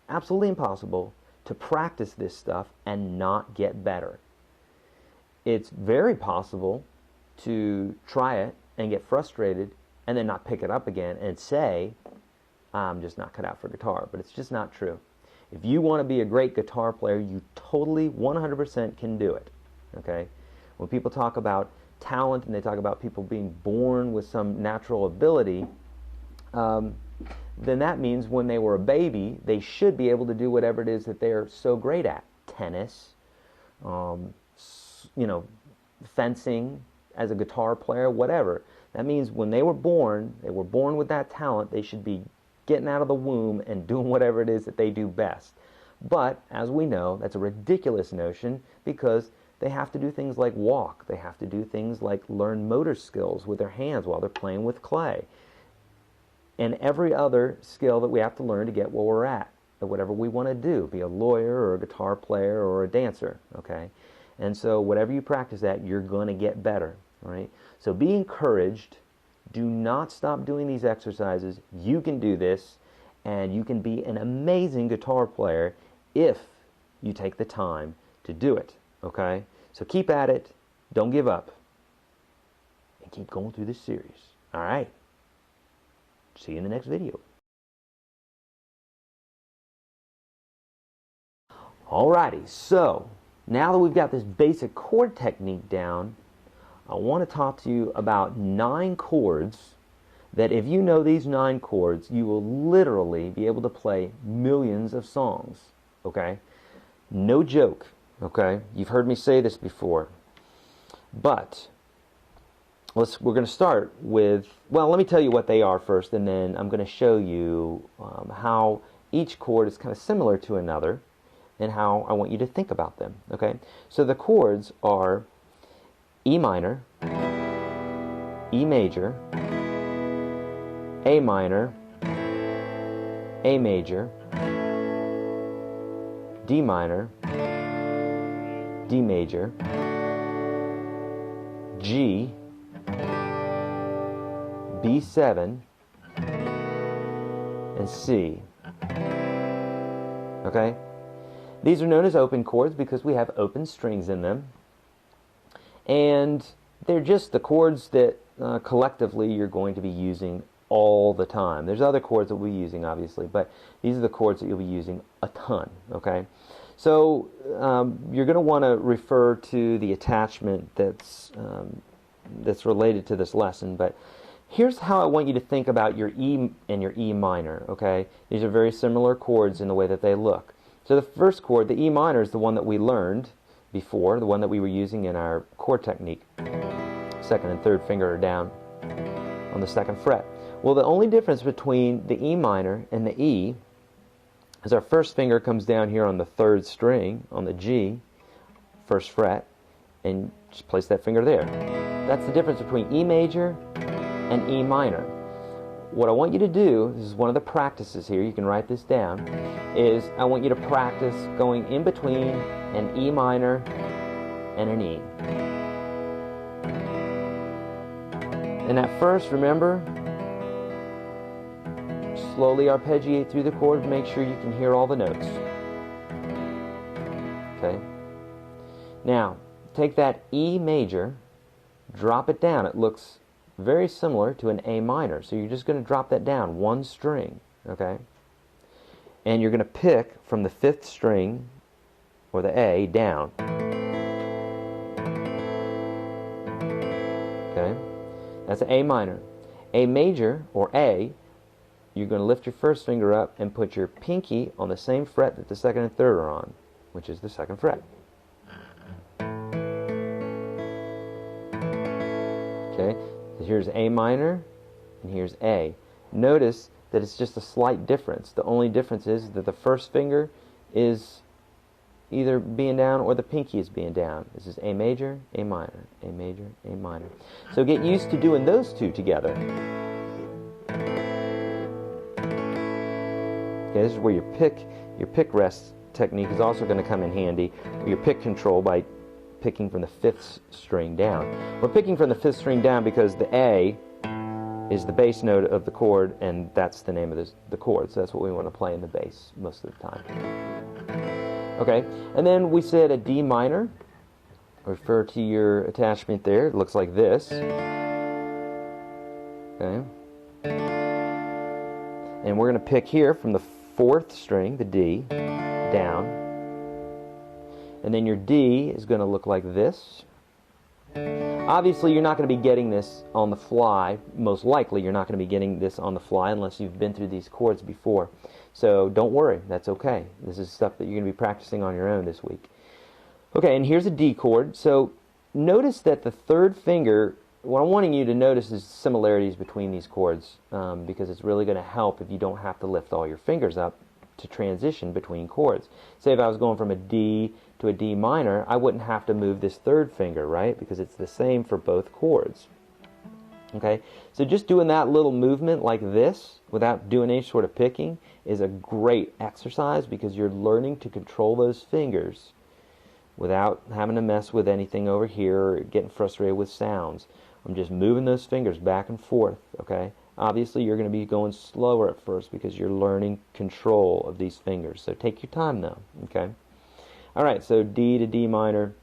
absolutely impossible, to practice this stuff and not get better. It's very possible to try it and get frustrated and then not pick it up again and say, I'm just not cut out for guitar. But it's just not true. If you want to be a great guitar player, you totally 100% can do it. Okay? When people talk about talent and they talk about people being born with some natural ability, then that means when they were a baby, they should be able to do whatever it is that they're so great at. Tennis, fencing as a guitar player, whatever. That means when they were born with that talent, they should be getting out of the womb and doing whatever it is that they do best. But, as we know, that's a ridiculous notion, because they have to do things like walk. They have to do things like learn motor skills with their hands while they're playing with clay. And every other skill that we have to learn to get where we're at whatever we want to do, be a lawyer or a guitar player or a dancer, okay? And so whatever you practice at, you're going to get better, right? So be encouraged. Do not stop doing these exercises. You can do this, and you can be an amazing guitar player if you take the time to do it, okay? So keep at it. Don't give up. And keep going through this series, all right? See you in the next video. Alrighty, so now that we've got this basic chord technique down, I want to talk to you about 9 chords that, if you know these 9 chords, you will literally be able to play millions of songs, okay? No joke, okay? You've heard me say this before. But we're going to start with, well, let me tell you what they are first, and then I'm going to show you how each chord is kind of similar to another, and how I want you to think about them, okay? So the chords are E minor, E major, A minor, A major, D minor, D major, G, B7, and C, okay? These are known as open chords because we have open strings in them. And they're just the chords that collectively you're going to be using all the time. There's other chords that we'll be using, obviously, but these are the chords that you'll be using a ton, okay? So you're going to want to refer to the attachment that's related to this lesson, but here's how I want you to think about your E and your E minor, okay? These are very similar chords in the way that they look. So the first chord, the E minor, is the one that we learned before, the one that we were using in our chord technique. Second and third finger are down on the second fret. Well, the only difference between the E minor and the E is our first finger comes down here on the 3rd string, on the G, 1st fret, and just place that finger there. That's the difference between E major and E minor. What I want you to do, this is one of the practices here, you can write this down, is I want you to practice going in between an E minor and an E. And at first, remember, slowly arpeggiate through the chord to make sure you can hear all the notes. Okay? Now, take that E major, drop it down. It looks very similar to an A minor. So you're just going to drop that down, 1 string. Okay? And you're going to pick from the 5th string, or the A, down. Okay? That's an A minor. A major, or A, you're going to lift your first finger up and put your pinky on the same fret that the 2nd and 3rd are on, which is the 2nd fret. Okay, so here's A minor, and here's A. Notice that it's just a slight difference. The only difference is that the first finger is either being down or the pinky is being down. This is A major, A minor, A major, A minor. So get used to doing those two together. Okay, this is where your pick rest technique is also going to come in handy. Your pick control by picking from the 5th string down. We're picking from the 5th string down because the A is the bass note of the chord, and that's the name of the chord. So that's what we want to play in the bass most of the time. Okay, and then we said a D minor. Refer to your attachment there. It looks like this. Okay. And we're going to pick here from the 4th string, the D, down. And then your D is going to look like this. Obviously, you're not going to be getting this on the fly. Most likely, you're not going to be getting this on the fly unless you've been through these chords before. So don't worry, that's okay. This is stuff that you're going to be practicing on your own this week. Okay, and here's a D chord. So notice that the 3rd finger, what I'm wanting you to notice is similarities between these chords, because it's really going to help if you don't have to lift all your fingers up to transition between chords. Say if I was going from a D to a D minor, I wouldn't have to move this 3rd finger, right? Because it's the same for both chords. Okay, so just doing that little movement like this without doing any sort of picking is a great exercise because you're learning to control those fingers without having to mess with anything over here or getting frustrated with sounds. I'm just moving those fingers back and forth, okay? Obviously, you're going to be going slower at first because you're learning control of these fingers. So take your time, though, okay? All right, so D to D minor.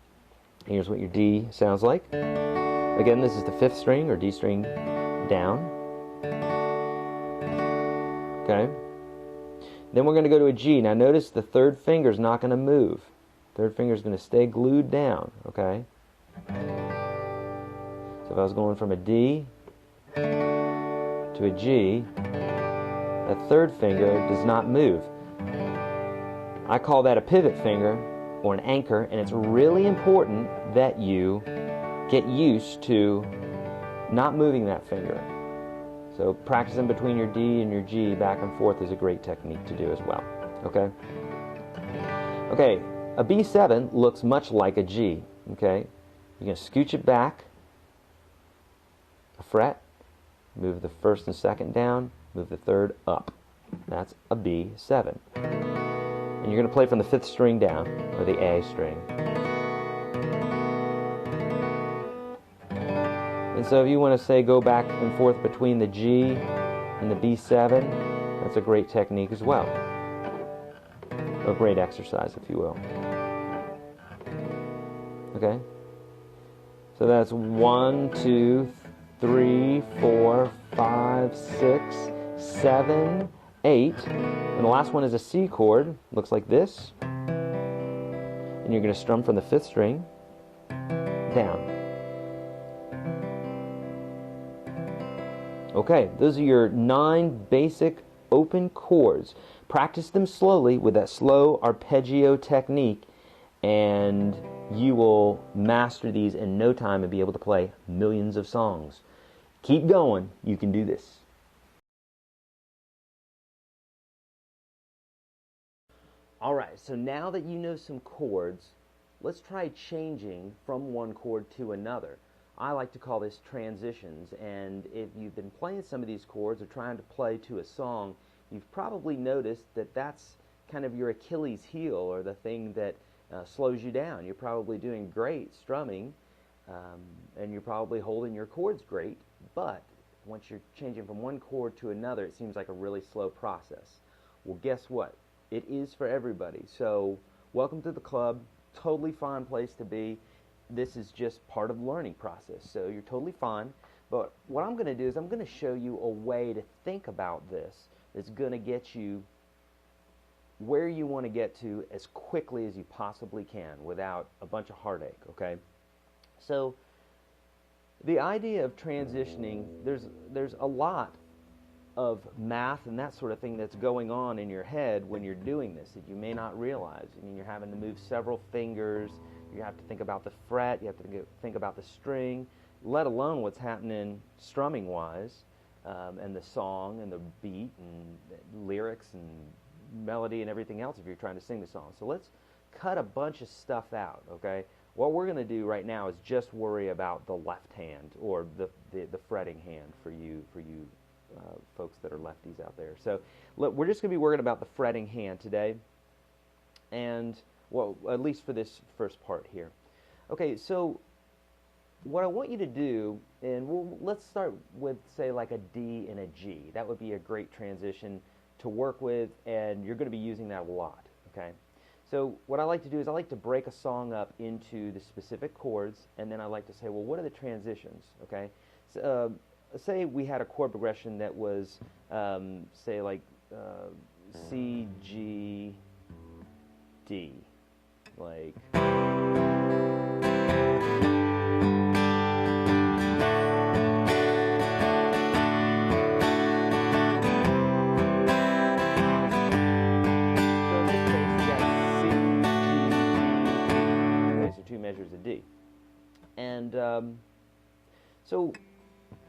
Here's what your D sounds like. Again, this is the 5th string, or D string down. Okay? Then we're going to go to a G. Now notice the 3rd finger is not going to move. 3rd finger is going to stay glued down, okay? So if I was going from a D to a G, that 3rd finger does not move. I call that a pivot finger or an anchor, and it's really important that you get used to not moving that finger. So practicing between your D and your G back and forth is a great technique to do as well. Okay? Okay, a B7 looks much like a G. Okay? You're going to scooch it back a fret, move the 1st and 2nd down, move the 3rd up. That's a B7. And you're going to play from the 5th string down, or the A string. And so if you want to say go back and forth between the G and the B7, that's a great technique as well. A great exercise, if you will. Okay? So that's 1, 2, 3, 4, 5, 6, 7, 8. And the last one is a C chord. Looks like this. And you're going to strum from the 5th string down. Okay, those are your 9 basic open chords. Practice them slowly with that slow arpeggio technique, and you will master these in no time and be able to play millions of songs. Keep going. You can do this. All right, so now that you know some chords, let's try changing from one chord to another. I like to call this transitions, and if you've been playing some of these chords or trying to play to a song, you've probably noticed that that's kind of your Achilles heel, or the thing that slows you down. You're probably doing great strumming, and you're probably holding your chords great, but once you're changing from one chord to another, it seems like a really slow process. Well, guess what? It is for everybody. So welcome to the club. Totally fine place to be. This is just part of the learning process, so you're totally fine. But what I'm going to do is I'm going to show you a way to think about this that's going to get you where you want to get to as quickly as you possibly can without a bunch of heartache, okay? So the idea of transitioning, there's a lot of math and that sort of thing that's going on in your head when you're doing this that you may not realize. I mean, you're having to move several fingers, you have to think about the fret, you have to think about the string, let alone what's happening strumming wise, and the song and the beat and lyrics and melody and everything else if you're trying to sing the song. So let's cut a bunch of stuff out, okay? What we're going to do right now is just worry about the left hand, or the fretting hand for you folks that are lefties out there. So look, we're just going to be worrying about the fretting hand today, and well, at least for this first part here. Okay, so what I want you to do, and let's start with, say, like a D and a G. That would be a great transition to work with, and you're going to be using that a lot, okay? So what I like to do is I like to break a song up into the specific chords, and then I like to say, well, what are the transitions, okay? So, say we had a chord progression that was, say, like C, G, D, like. Measures of D. And so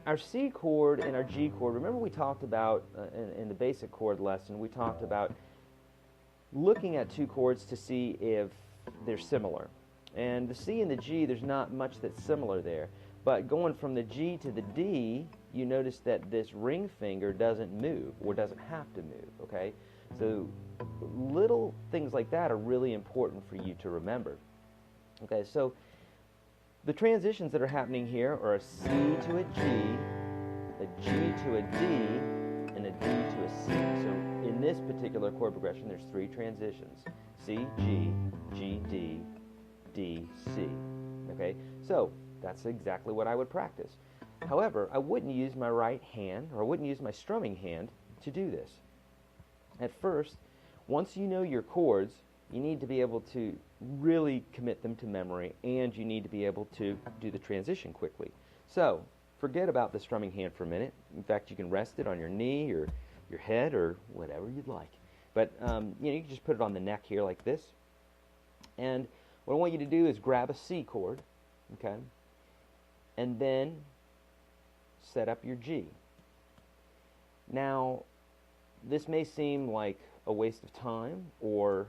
our C chord and our G chord, remember we talked about, in the basic chord lesson, we talked about looking at two chords to see if they're similar. And the C and the G, there's not much that's similar there. But going from the G to the D, you notice that this ring finger doesn't move, or doesn't have to move, okay? So little things like that are really important for you to remember. Okay, so the transitions that are happening here are a C to a G to a D, and a D to a C. So in this particular chord progression, there's three transitions: C, G, G, D, D, C. Okay, so that's exactly what I would practice. However, I wouldn't use my right hand, or I wouldn't use my strumming hand to do this. At first, once you know your chords, you need to be able to really commit them to memory, and you need to be able to do the transition quickly. So forget about the strumming hand for a minute. In fact, you can rest it on your knee or your head or whatever you'd like. But you can just put it on the neck here like this. And what I want you to do is grab a C chord, okay, and then set up your G. Now, this may seem like a waste of time or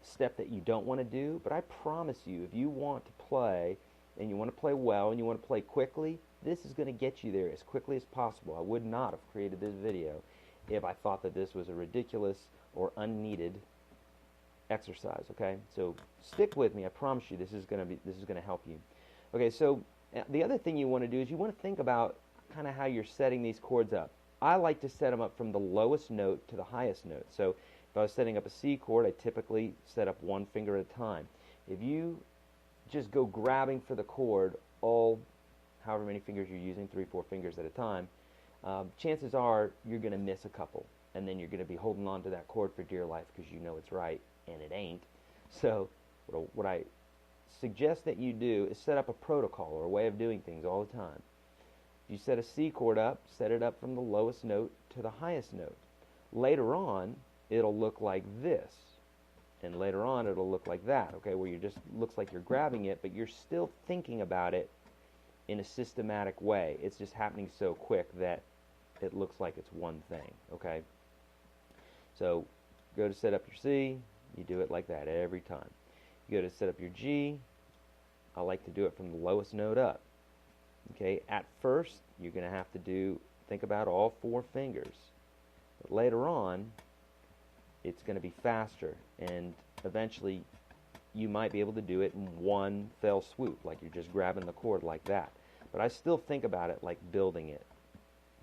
step that you don't want to do, but I promise you, if you want to play, and you want to play well, and you want to play quickly, this is going to get you there as quickly as possible. I would not have created this video if I thought that this was a ridiculous or unneeded exercise, okay? So stick with me. I promise you this is going to help you. Okay, so the other thing you want to do is you want to think about kind of how you're setting these chords up. I like to set them up from the lowest note to the highest note. So if I was setting up a C chord, I typically set up one finger at a time. If you just go grabbing for the chord, however many fingers you're using, 3, 4 fingers at a time, chances are you're going to miss a couple, and then you're going to be holding on to that chord for dear life because you know it's right, and it ain't. So what I suggest that you do is set up a protocol or a way of doing things all the time. If you set a C chord up, set it up from the lowest note to the highest note. Later on, it'll look like this, and later on it'll look like that, okay, where you just looks like you're grabbing it, but you're still thinking about it in a systematic way. It's just happening so quick that it looks like it's one thing, okay? So go to set up your C, you do it like that every time. You go to set up your G, I like to do it from the lowest note up. Okay, at first, you're going to have to think about all 4 fingers. But later on, it's going to be faster, and eventually you might be able to do it in one fell swoop, like you're just grabbing the chord like that. But I still think about it like building it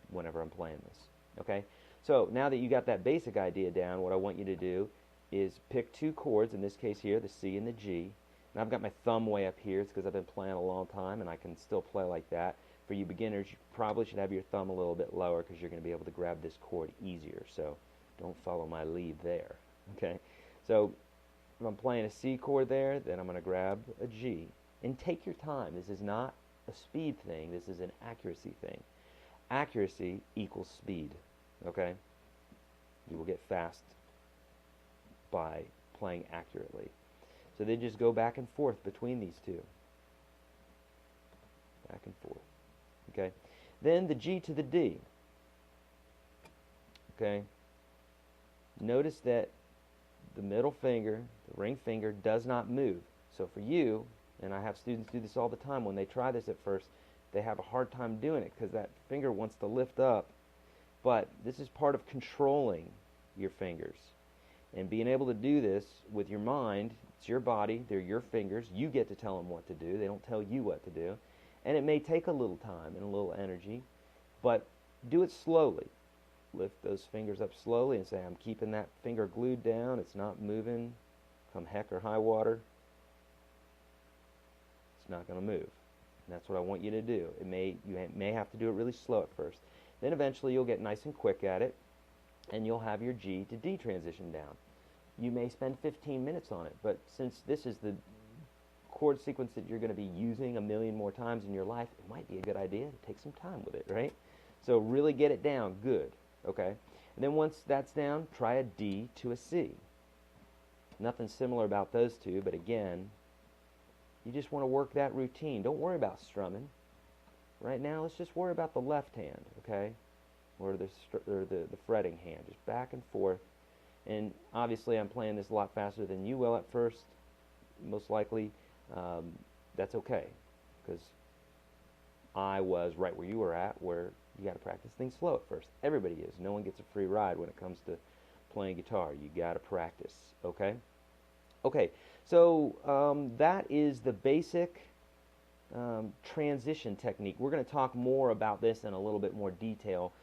whenever I'm playing this. Okay, so now that you got that basic idea down, what I want you to do is pick 2 chords, in this case here, the C and the G. And I've got my thumb way up here. It's because I've been playing a long time and I can still play like that. For you beginners, you probably should have your thumb a little bit lower because you're going to be able to grab this chord easier. So don't follow my lead there. Okay, so if I'm playing a C chord there, then I'm going to grab a G. And take your time. This is not a speed thing. This is an accuracy thing. Accuracy equals speed. Okay? You will get fast by playing accurately. So then just go back and forth between these 2. Back and forth. Okay? Then the G to the D. Okay? Notice that the middle finger, the ring finger, does not move. So for you, and I have students do this all the time, when they try this at first, they have a hard time doing it because that finger wants to lift up. But this is part of controlling your fingers. And being able to do this with your mind, it's your body, they're your fingers, you get to tell them what to do, they don't tell you what to do. And it may take a little time and a little energy, but do it slowly. Lift those fingers up slowly and say, I'm keeping that finger glued down, it's not moving, come heck or high water, it's not going to move. And that's what I want you to do. You may have to do it really slow at first. Then eventually you'll get nice and quick at it, and you'll have your G to D transition down. You may spend 15 minutes on it, but since this is the chord sequence that you're going to be using a million more times in your life, it might be a good idea to take some time with it, right? So really get it down good, okay? And then once that's down, try a D to a C. Nothing similar about those 2, but again, you just want to work that routine. Don't worry about strumming. Right now, let's just worry about the left hand, okay? Or the fretting hand, just back and forth. And obviously, I'm playing this a lot faster than you will at first. Most likely, that's okay, because I was right where you were at, where you got to practice things slow at first. Everybody is. No one gets a free ride when it comes to playing guitar. You got to practice, okay? Okay, so that is the basic transition technique. We're going to talk more about this in a little bit more detail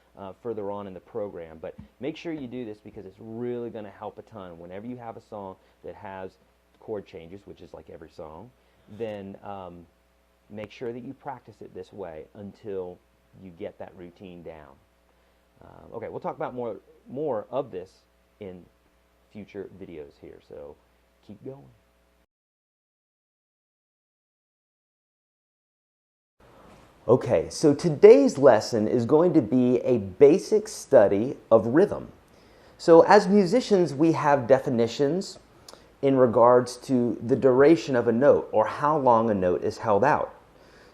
further on in the program, but make sure you do this because it's really going to help a ton. Whenever you have a song that has chord changes, which is like every song, then make sure that you practice it this way until you get that routine down. Okay, we'll talk about more of this in future videos here, so keep going. Okay, so today's lesson is going to be a basic study of rhythm. So as musicians, we have definitions in regards to the duration of a note or how long a note is held out.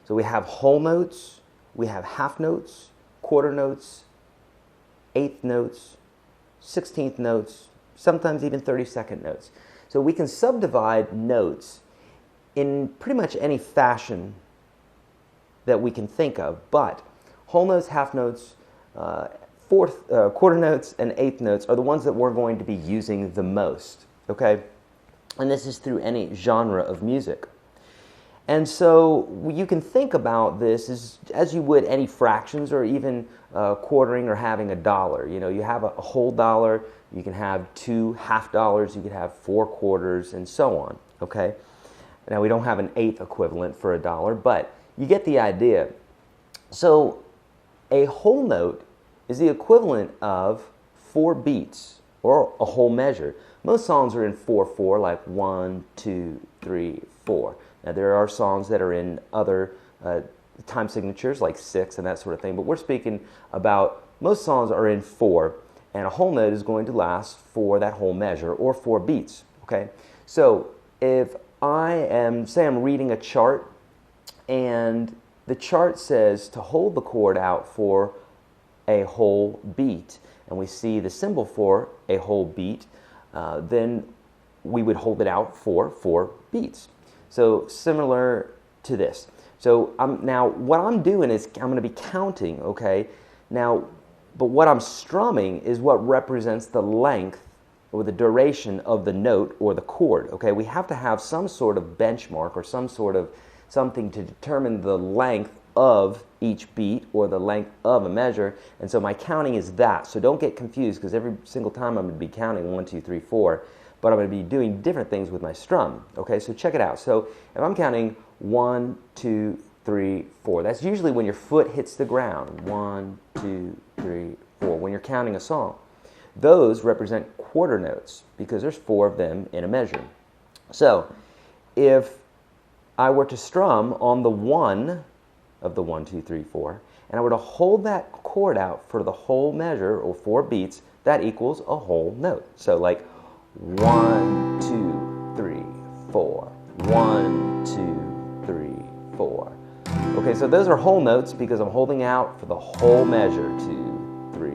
So we have whole notes, we have half notes, quarter notes, eighth notes, 16th notes, sometimes even 32nd notes. So we can subdivide notes in pretty much any fashion that we can think of, but whole notes, half notes, quarter notes, and eighth notes are the ones that we're going to be using the most, okay? And this is through any genre of music. And so you can think about this as you would any fractions or even quartering or having a dollar. You know, you have a whole dollar, you can have 2 half dollars, you could have 4 quarters, and so on, okay? Now, we don't have an eighth equivalent for a dollar, but you get the idea. So a whole note is the equivalent of 4 beats or a whole measure. Most songs are in 4/4, like 1, 2, 3, 4. Now there are songs that are in other time signatures like 6 and that sort of thing, but we're speaking about most songs are in 4, and a whole note is going to last for that whole measure or 4 beats. Okay, so if say I'm reading a chart, and the chart says to hold the chord out for a whole beat, and we see the symbol for a whole beat then we would hold it out for 4 beats. So similar to this. So now what I'm doing is I'm going to be counting, okay? Now, but what I'm strumming is what represents the length or the duration of the note or the chord, okay? We have to have some sort of benchmark or some sort of something to determine the length of each beat or the length of a measure, and so my counting is that. So don't get confused, because every single time I'm going to be counting 1, 2, 3, 4, but I'm going to be doing different things with my strum, okay? So check it out. So if I'm counting 1, 2, 3, 4, that's usually when your foot hits the ground. 1, 2, 3, 4, when you're counting a song. Those represent quarter notes because there's 4 of them in a measure. So if I were to strum on the 1 of the 1, 2, 3, 4, and I were to hold that chord out for the whole measure or 4 beats, that equals a whole note. So like 1, 2, 3, 4, 1, 2, 3, 4. Okay, so those are whole notes because I'm holding out for the whole measure. 2, 3,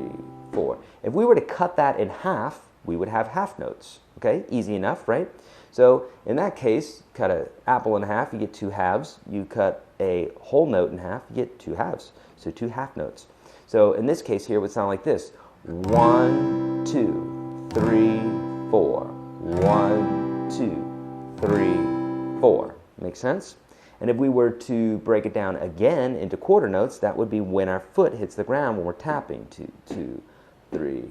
4. If we were to cut that in half, we would have half notes. Okay, easy enough, right? So in that case, cut an apple in half, you get 2 halves. You cut a whole note in half, you get 2 halves. So 2 half notes. So in this case here, it would sound like this. 1, 2, 3, 4. 1, 2, 3, 4. Make sense? And if we were to break it down again into quarter notes, that would be when our foot hits the ground when we're tapping. 2, 2, 3,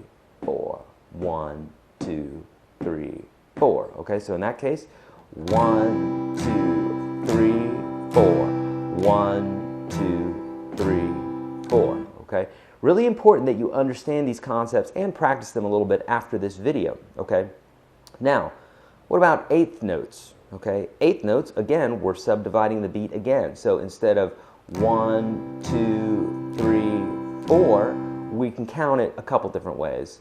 4. 1, 2, 3, 4. Okay, so in that case, 1, 2, 3, 4. 1, 2, 3, 4. Okay, really important that you understand these concepts and practice them a little bit after this video. Okay, now what about eighth notes? Okay, eighth notes, again, we're subdividing the beat again. So instead of 1, 2, 3, 4, we can count it a couple different ways.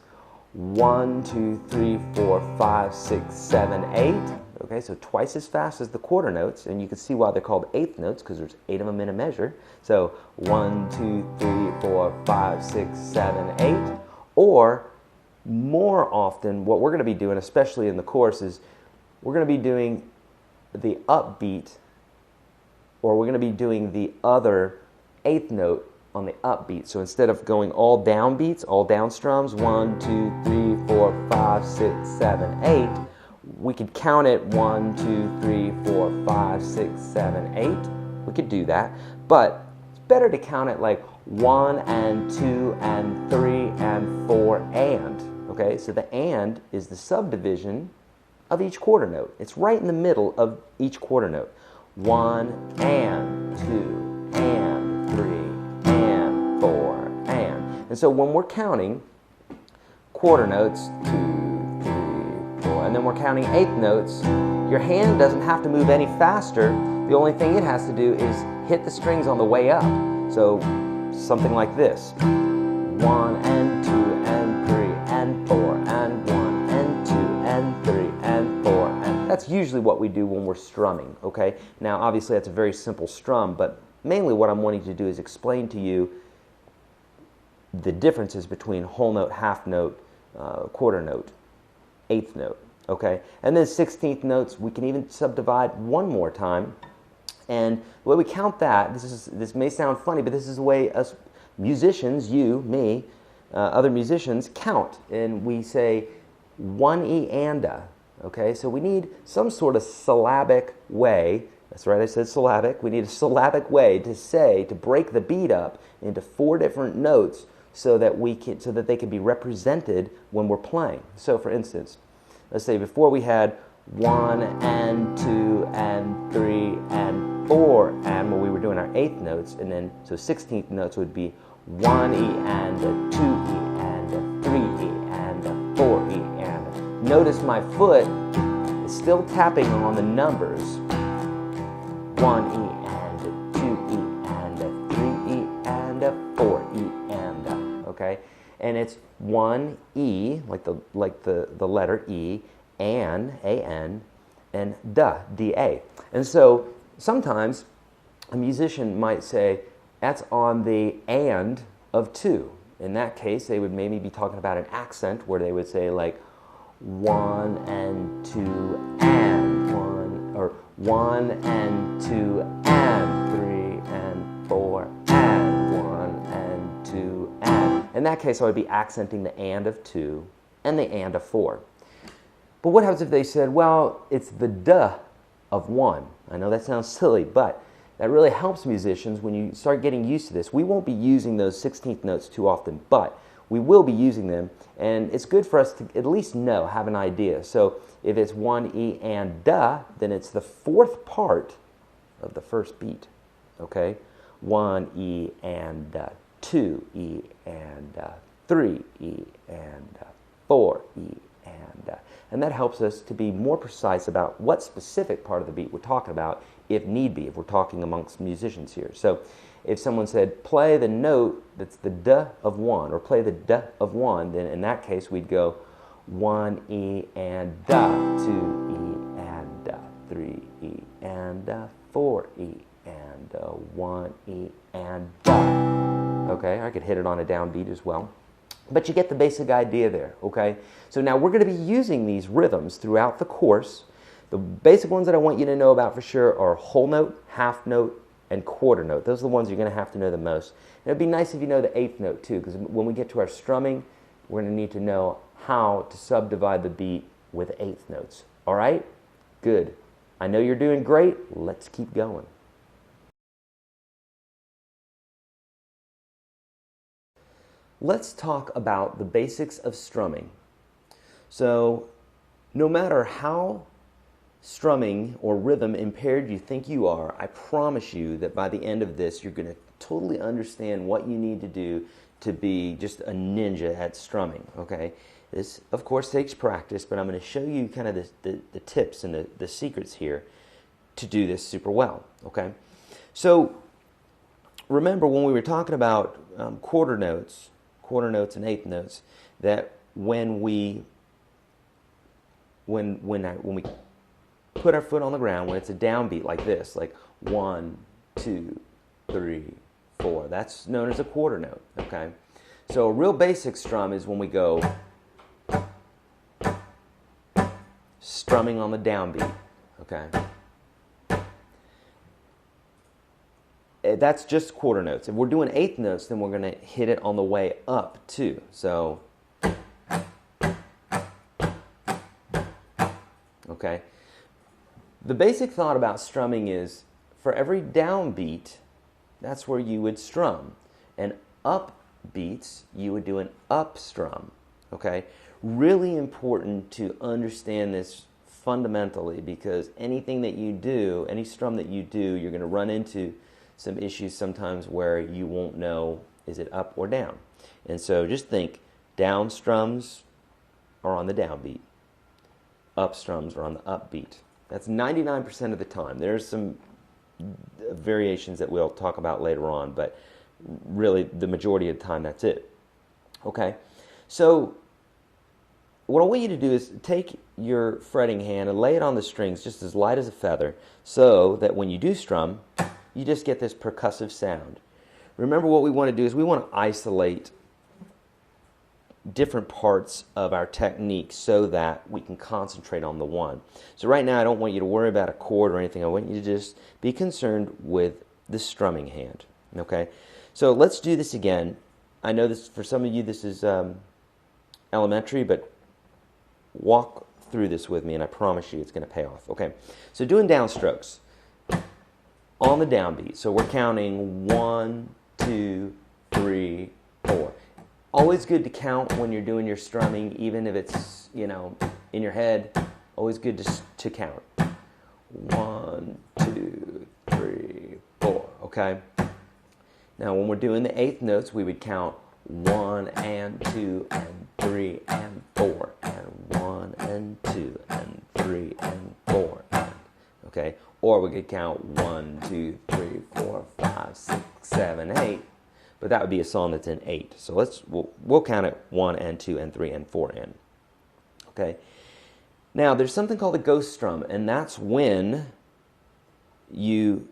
1, 2, 3, 4, 5, 6, 7, 8. Okay, so twice as fast as the quarter notes, and you can see why they're called eighth notes because there's 8 of them in a measure. So 1, 2, 3, 4, 5, 6, 7, 8. Or more often, what we're going to be doing, especially in the chorus, is we're going to be doing the upbeat, or we're going to be doing the other eighth note on the upbeat. So instead of going all down beats, all down strums, 1, 2, 3, 4, 5, 6, 7, 8, we could count it 1, 2, 3, 4, 5, 6, 7, 8. We could do that, but it's better to count it like 1 and 2 and 3 and 4 and. Okay, so the and is the subdivision of each quarter note. It's right in the middle of each quarter note. 1 and 2 and 3 and 4 and. And so when we're counting quarter notes, 2, 3, 4, and then we're counting eighth notes, your hand doesn't have to move any faster. The only thing it has to do is hit the strings on the way up. So something like this. 1 and 2 and 3 and 4 and 1 and 2 and 3 and 4 and. That's usually what we do when we're strumming, okay? Now obviously that's a very simple strum, but mainly what I'm wanting to do is explain to you the differences between whole note, half note, quarter note, eighth note, okay? And then 16th notes, we can even subdivide one more time. And the way we count that, this may sound funny, but this is the way us musicians, you, me, other musicians count. And we say 1 and a, okay? So we need some sort of syllabic way. That's right, I said syllabic. We need a syllabic way to say, to break the beat up into 4 different notes so that they can be represented when we're playing. So for instance, let's say before we had 1 and 2 and 3 and 4 and when we were doing our eighth notes, and then so 16th notes would be 1 E and a 2 E and a 3 E and a 4 E and. Notice my foot is still tapping on the numbers. 1 E and a 2 E and a 3 E and a 4 E and a, okay? And it's 1 E, like the letter E, A-N, and da, D-A. And so sometimes a musician might say, that's on the and of 2. In that case, they would maybe be talking about an accent where they would say like 1 and 2 and 1, or 1 and 2 and 3 and 4 and 1 and 2 and. In that case, I would be accenting the and of 2 and the and of 4. But what happens if they said, well, it's the duh of 1? I know that sounds silly, but that really helps musicians when you start getting used to this. We won't be using those 16th notes too often, but we will be using them, and it's good for us to at least know, have an idea. So if it's 1 E and duh, then it's the fourth part of the first beat, okay? 1 E and 2 E and 3 E and 4 E and that helps us to be more precise about what specific part of the beat we're talking about, if need be, if we're talking amongst musicians here. So if someone said, play the note that's the duh of 1, or play the duh of 1, then in that case we'd go 1 E and duh, 2 E and 3 E and 4 E and 1 E and duh. Okay, I could hit it on a downbeat as well. But you get the basic idea there, okay? So now we're going to be using these rhythms throughout the course. The basic ones that I want you to know about for sure are whole note, half note, and quarter note. Those are the ones you're going to have to know the most. And it'd be nice if you know the eighth note too, because when we get to our strumming, we're going to need to know how to subdivide the beat with eighth notes. All right? Good. I know you're doing great. Let's keep going. Let's talk about the basics of strumming. So, no matter how strumming or rhythm impaired you think you are, I promise you that by the end of this, you're going to totally understand what you need to do to be just a ninja at strumming, okay? This, of course, takes practice, but I'm going to show you kind of the tips and the secrets here to do this super well, okay? So, remember when we were talking about quarter notes and eighth notes, that when we put our foot on the ground, when it's a downbeat like this, like 1, 2, 3, 4, that's known as a quarter note, okay? So a real basic strum is when we go strumming on the downbeat, okay? That's just quarter notes. If we're doing eighth notes, then we're going to hit it on the way up too. So, okay. The basic thought about strumming is for every downbeat, that's where you would strum. And up beats, you would do an up strum. Okay? Really important to understand this fundamentally, because anything that you do, any strum that you do, you're going to run into some issues sometimes where you won't know, is it up or down? And so just think, down strums are on the downbeat. Up strums are on the upbeat. That's 99% of the time. There's some variations that we'll talk about later on, but really the majority of the time that's it. Okay? So what I want you to do is take your fretting hand and lay it on the strings just as light as a feather, so that when you do strum, you just get this percussive sound. Remember, what we want to do is we want to isolate different parts of our technique so that we can concentrate on the one. So right now I don't want you to worry about a chord or anything. I want you to just be concerned with the strumming hand. Okay? So let's do this again. I know this, for some of you this is elementary, but walk through this with me and I promise you it's going to pay off. Okay? So doing downstrokes on the downbeat. So we're counting 1, 2, 3, 4. Always good to count when you're doing your strumming, even if it's, you know, in your head. Always good to count. 1, 2, 3, 4. Okay? Now when we're doing the eighth notes, we would count 1 and 2 and 3 and 4 and 1 and 2 and 3 and 4. Okay? Or we could count 1, 2, 3, 4, 5, 6, 7, 8. But that would be a song that's in 8. So we'll count it 1 and 2 and 3 and 4 in. Okay? Now there's something called a ghost strum, and that's when you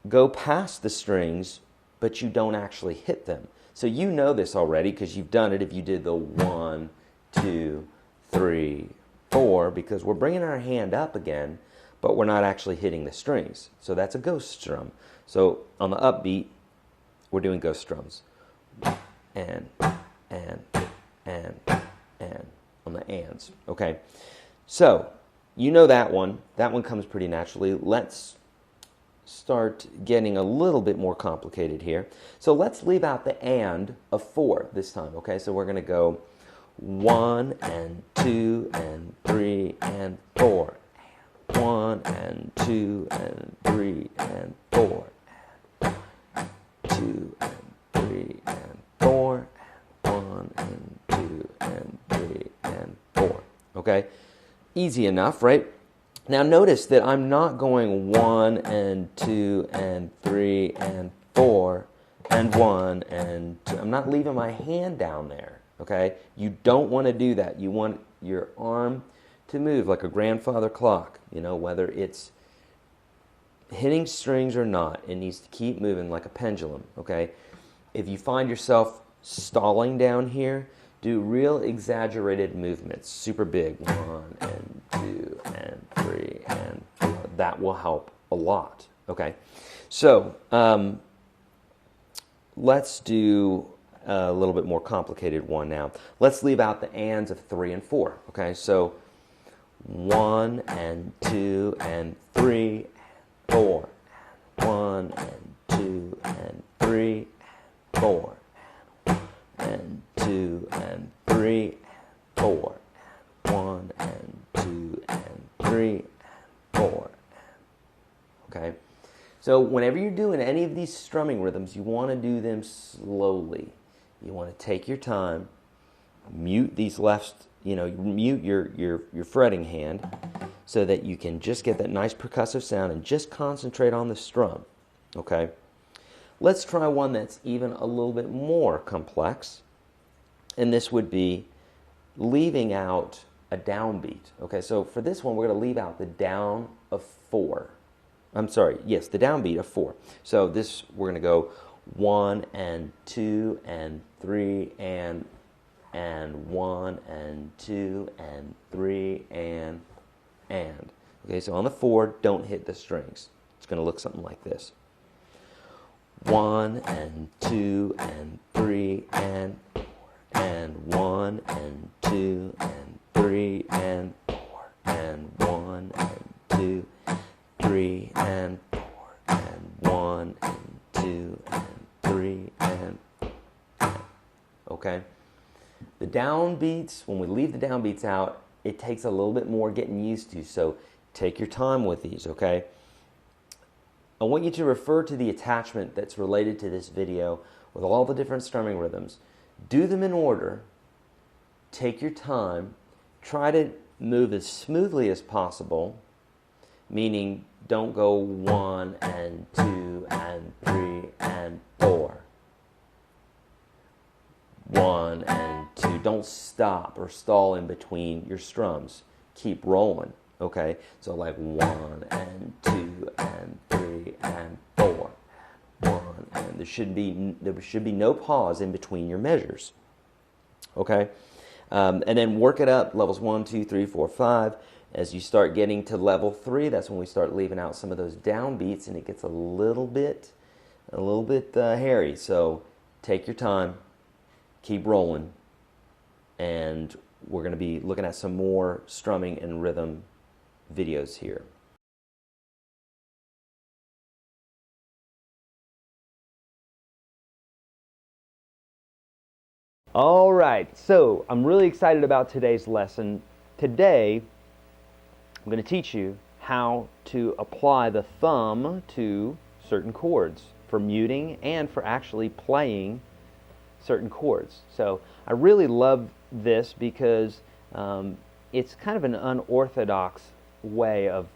go past the strings, but you don't actually hit them. So you know this already because you've done it if you did the 1, 2, 3, 4, because we're bringing our hand up again, but we're not actually hitting the strings. So that's a ghost strum. So on the upbeat, we're doing ghost strums. And on the ands. Okay, so you know that one. That one comes pretty naturally. Let's start getting a little bit more complicated here. So let's leave out the and of 4 this time. Okay, so we're going to go 1 and 2 and 3 and 4. 1 and 2 and 3 and 4. 2 and 3 and 4. 1 and 2 and 3 and 4. Okay, easy enough, right? Now notice that I'm not going 1 and 2 and 3 and 4 and 1 and 2. I'm not leaving my hand down there, okay? You don't want to do that. You want your arm to move like a grandfather clock, you know, whether it's hitting strings or not. It needs to keep moving like a pendulum, okay? If you find yourself stalling down here, do real exaggerated movements, super big. 1 and 2 and 3 and 4. That will help a lot. Okay, so let's do a little bit more complicated one now. Let's leave out the ands of 3 and 4. Okay, so 1 and 2 and 3 and 4. 1 and 2 and 3 and 4. And 2 and 3 and 4. 1 and 2 and 3 and 4. Okay? So whenever you're doing any of these strumming rhythms, you want to do them slowly. You want to take your time, mute these mute your fretting hand so that you can just get that nice percussive sound and just concentrate on the strum. Okay? Let's try one that's even a little bit more complex, and this would be leaving out a downbeat. Okay, so for this one, we're going to leave out the down of 4. I'm sorry, yes, the downbeat of 4. So this, we're going to go 1 and 2 and 3 and 1 and 2 and 3 and. Okay, so on the 4, don't hit the strings. It's going to look something like this. 1 and 2 and 3 and 4 and 1 and 2 and 3 and 4 and 1 and 2 3 and 4 and 1 and 2 and 3 and 4. Okay, the downbeats, when we leave the downbeats out, it takes a little bit more getting used to, so take your time with these. Okay, I want you to refer to the attachment that's related to this video with all the different strumming rhythms. Do them in order. Take your time. Try to move as smoothly as possible, meaning don't go 1 and 2 and 3 and 4. 1 and 2. Don't stop or stall in between your strums. Keep rolling. Okay, so like 1 and 2 and 3 and 4. 1 and there should be no pause in between your measures. Okay, and then work it up, levels 1, 2, 3, 4, 5. As you start getting to level 3, that's when we start leaving out some of those downbeats, and it gets a little bit hairy. So take your time, keep rolling, and we're going to be looking at some more strumming and rhythm videos here. All right, so I'm really excited about today's lesson. Today, I'm going to teach you how to apply the thumb to certain chords for muting and for actually playing certain chords. So I really love this because it's kind of an unorthodox way of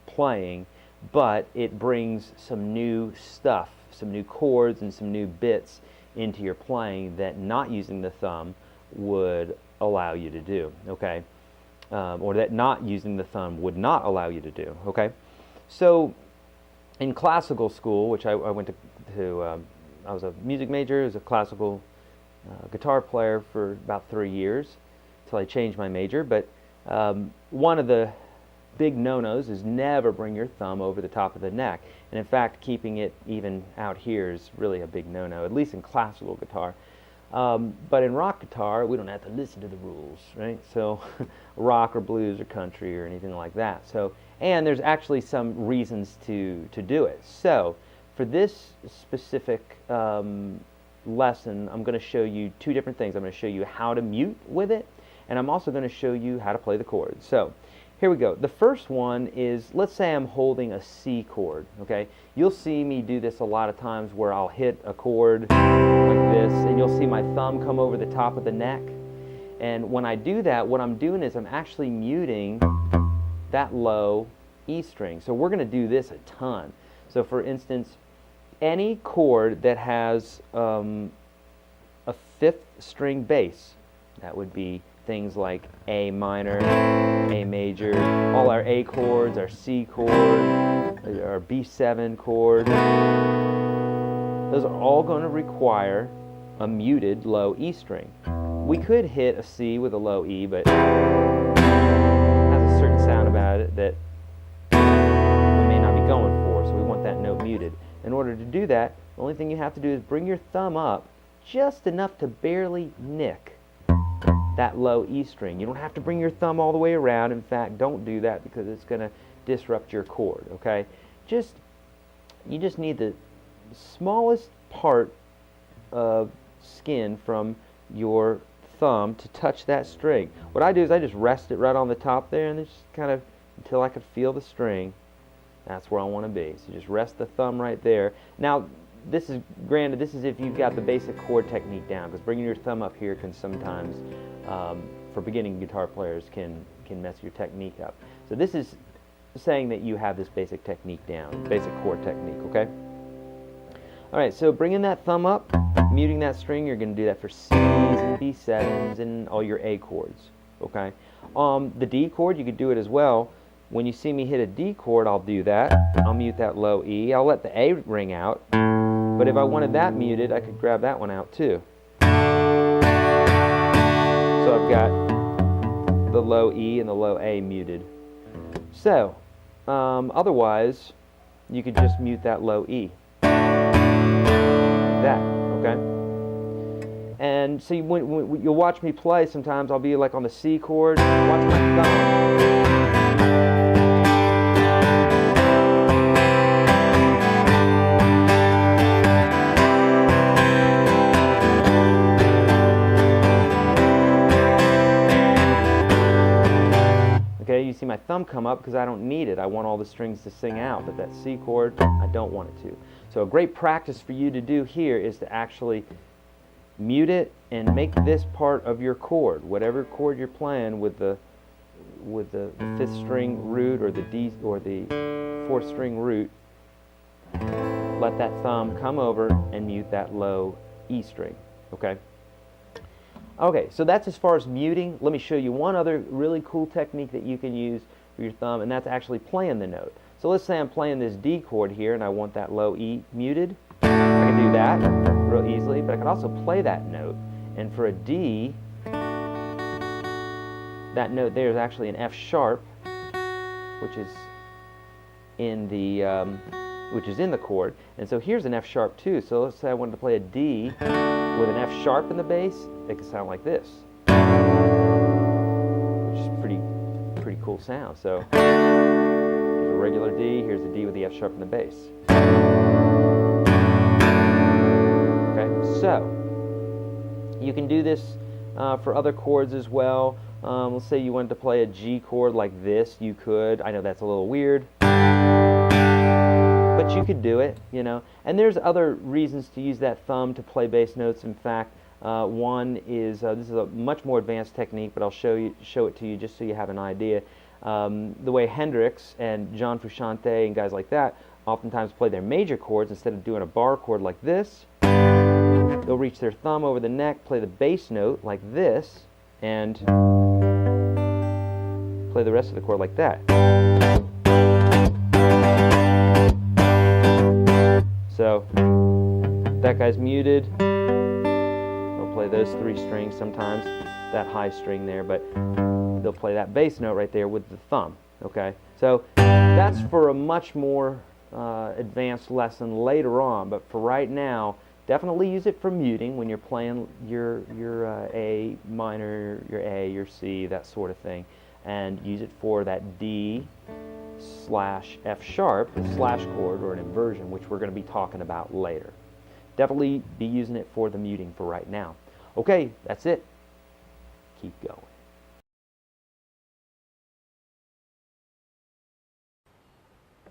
playing, but it brings some new stuff, some new chords and some new bits into your playing that not using the thumb would allow you to do, okay? Or that not using the thumb would not allow you to do, okay? So in classical school, which I went to I was a music major, I was a classical guitar player for about 3 years, until I change my major. But one of the big no-nos is never bring your thumb over the top of the neck. And in fact, keeping it even out here is really a big no-no, at least in classical guitar. But in rock guitar, we don't have to listen to the rules, right? So rock or blues or country or anything like that. So, and there's actually some reasons to do it. So for this specific lesson, I'm going to show you two different things. I'm going to show you how to mute with it, and I'm also going to show you how to play the chords. So here we go. The first one is, let's say I'm holding a C chord, okay? You'll see me do this a lot of times where I'll hit a chord like this, and you'll see my thumb come over the top of the neck. And when I do that, what I'm doing is I'm actually muting that low E string. So we're going to do this a ton. So for instance, any chord that has a fifth string bass, that would be things like A minor, A major, all our A chords, our C chord, our B7 chord, those are all going to require a muted low E string. We could hit a C with a low E, but it has a certain sound about it that we may not be going for, so we want that note muted. In order to do that, the only thing you have to do is bring your thumb up just enough to barely nick that low E string. You don't have to bring your thumb all the way around. In fact, don't do that because it's going to disrupt your chord, okay? You just need the smallest part of skin from your thumb to touch that string. What I do is I just rest it right on the top there, and just kind of until I can feel the string. That's where I want to be. So just rest the thumb right there. Now, this is granted, this is if you've got the basic chord technique down, because bringing your thumb up here can sometimes, for beginning guitar players, can mess your technique up. So this is saying that you have this basic technique down, basic chord technique, okay? All right, so bringing that thumb up, muting that string, you're going to do that for C's and B7s and all your A chords, okay? The D chord, you could do it as well. When you see me hit a D chord, I'll do that. I'll mute that low E. I'll let the A ring out. But if I wanted that muted, I could grab that one out too. So I've got the low E and the low A muted. So, otherwise, you could just mute that low E. That, okay? And so when you'll watch me play, sometimes I'll be like on the C chord, watch my thumb. You see my thumb come up because I don't need it. I want all the strings to sing out, but that C chord, I don't want it to. So a great practice for you to do here is to actually mute it and make this part of your chord. Whatever chord you're playing with the fifth string root or the D or the fourth string root, let that thumb come over and mute that low E string. Okay? Okay, so that's as far as muting. Let me show you one other really cool technique that you can use for your thumb, and that's actually playing the note. So let's say I'm playing this D chord here and I want that low E muted. I can do that real easily, but I can also play that note. And for a D, that note there is actually an F sharp, which is in the chord. And so here's an F sharp too. So let's say I wanted to play a D with an F sharp in the bass. It could sound like this, which is pretty cool sound. So here's a regular D. Here's the D with the F sharp in the bass. Okay, so you can do this for other chords as well. Let's say you wanted to play a G chord like this. You could. I know that's a little weird, but you could do it, you know. And there's other reasons to use that thumb to play bass notes. In fact, one is this is a much more advanced technique, but I'll show it to you just so you have an idea. The way Hendrix and John Frusciante and guys like that oftentimes play their major chords, instead of doing a bar chord like this, they'll reach their thumb over the neck, play the bass note like this, and play the rest of the chord like that. So that guy's muted. I'll play those three strings sometimes. that high string there, but they'll play that bass note right there with the thumb. Okay, so that's for a much more advanced lesson later on, but for right now, definitely use it for muting when you're playing your A minor, your A, your C, that sort of thing, and use it for that D slash F sharp, the slash chord or an inversion, which we're going to be talking about later. Definitely be using it for the muting for right now. Okay, that's it. Keep going.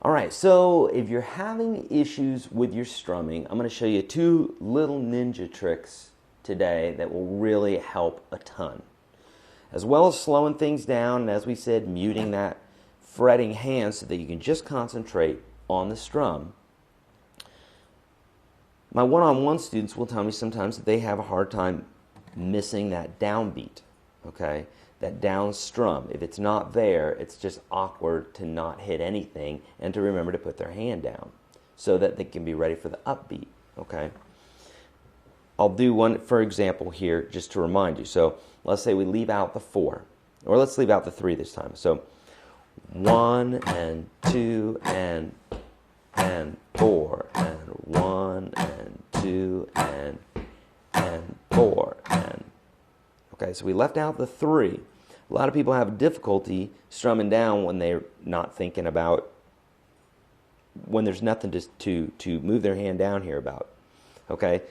All right, so if you're having issues with your strumming, I'm going to show you 2 little ninja tricks today that will really help a ton. As well as slowing things down, and as we said, muting that fretting hand so that you can just concentrate on the strum. My one-on-one students will tell me sometimes that they have a hard time missing that downbeat, okay? That down strum. If it's not there, it's just awkward to not hit anything and to remember to put their hand down so that they can be ready for the upbeat, okay? I'll do one, for example, here just to remind you. So let's say we leave out the 4, or let's leave out the 3 this time. So 1 and 2 and 4 and 1 and 2 and 4 and okay, so we left out the 3. A lot of people have difficulty strumming down when they're not thinking about, when there's nothing to move their hand down here about. Okay,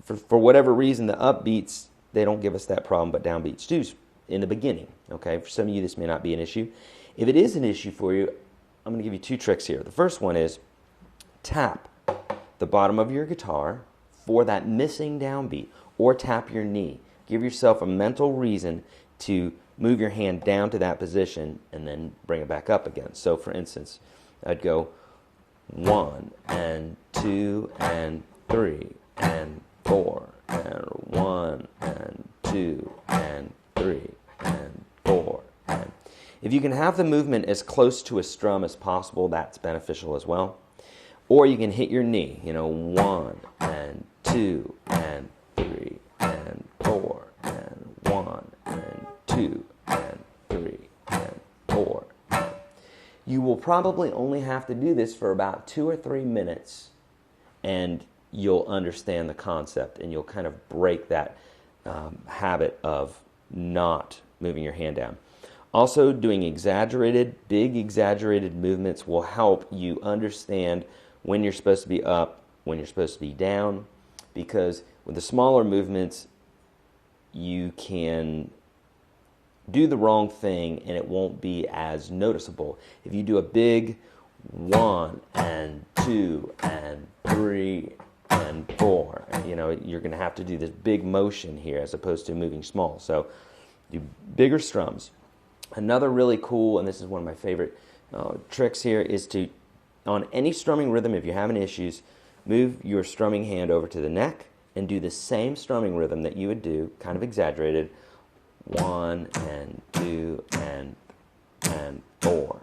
for whatever reason, the upbeats, they don't give us that problem, but downbeats do in the beginning. Okay, for some of you this may not be an issue. If it is an issue for you, I'm going to give you 2 tricks here. The first one is tap the bottom of your guitar for that missing downbeat, or tap your knee. Give yourself a mental reason to move your hand down to that position and then bring it back up again. So for instance, I'd go 1 and 2 and 3 and 4 and 1 and 2 and 3 and 4 and if you can have the movement as close to a strum as possible, that's beneficial as well. Or you can hit your knee, 1 and 2 and 3 and 4 and 1 and 2 and 3 and 4. You will probably only have to do this for about 2 or 3 minutes, and you'll understand the concept, and you'll kind of break that habit of not moving your hand down. Also, doing big exaggerated movements will help you understand when you're supposed to be up, when you're supposed to be down, because with the smaller movements, you can do the wrong thing and it won't be as noticeable. If you do a big 1 and 2 and 3 and 4, you're going to have to do this big motion here as opposed to moving small. So do bigger strums. Another really cool, and this is one of my favorite tricks here, is to, on any strumming rhythm, if you're having issues, move your strumming hand over to the neck and do the same strumming rhythm that you would do, kind of exaggerated, 1 and 2 and 4.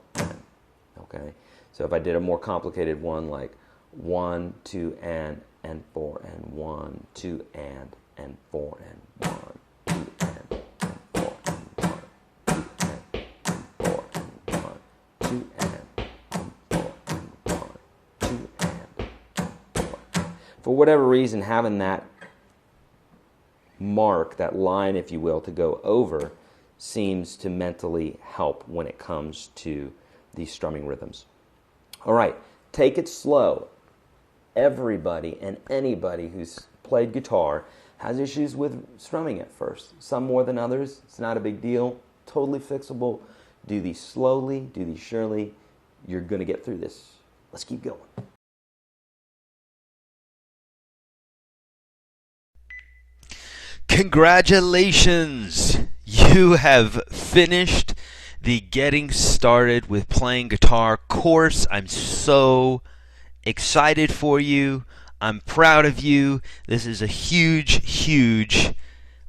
Okay, so if I did a more complicated one like 1, 2 and 4 and 1, 2 and 4 and 1, 2 and 4 and 2 and 2 and 4. For whatever reason, having that mark, that line, if you will, to go over seems to mentally help when it comes to these strumming rhythms. All right, take it slow. Everybody and anybody who's played guitar has issues with strumming at first. Some more than others. It's not a big deal. Totally fixable. Do these slowly, do these surely. You're going to get through this. Let's keep going. Congratulations! You have finished the Getting Started with Playing Guitar course. I'm so excited for you. I'm proud of you. This is a huge, huge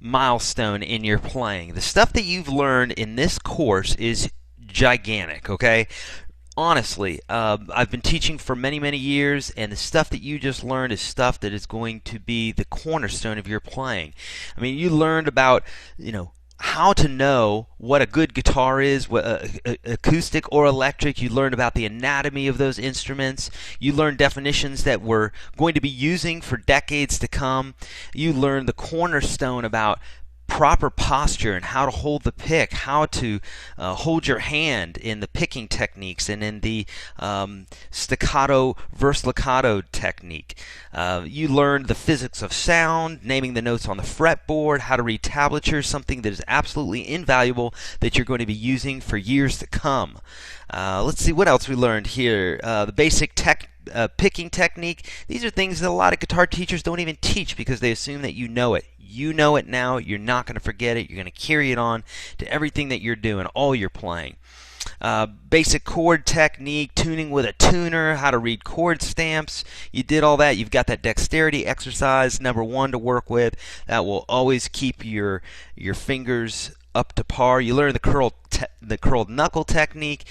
milestone in your playing. The stuff that you've learned in this course is gigantic, okay? Honestly, I've been teaching for many, many years, and the stuff that you just learned is stuff that is going to be the cornerstone of your playing. I mean, you learned about, how to know what a good guitar is, what acoustic or electric. You learned about the anatomy of those instruments. You learned definitions that we're going to be using for decades to come. You learned the cornerstone about proper posture and how to hold the pick, how to hold your hand in the picking techniques and in the staccato versus legato technique. You learned the physics of sound, naming the notes on the fretboard, how to read tablature, something that is absolutely invaluable that you're going to be using for years to come. Let's see what else we learned here. The basic picking technique. These are things that a lot of guitar teachers don't even teach because they assume that you know it. You know it now. You're not going to forget it. You're going to carry it on to everything that you're doing, all you're playing. Basic chord technique, tuning with a tuner, how to read chord stamps. You did all that. You've got that dexterity exercise, number 1, to work with. That will always keep your fingers up to par. You learn the curled knuckle technique.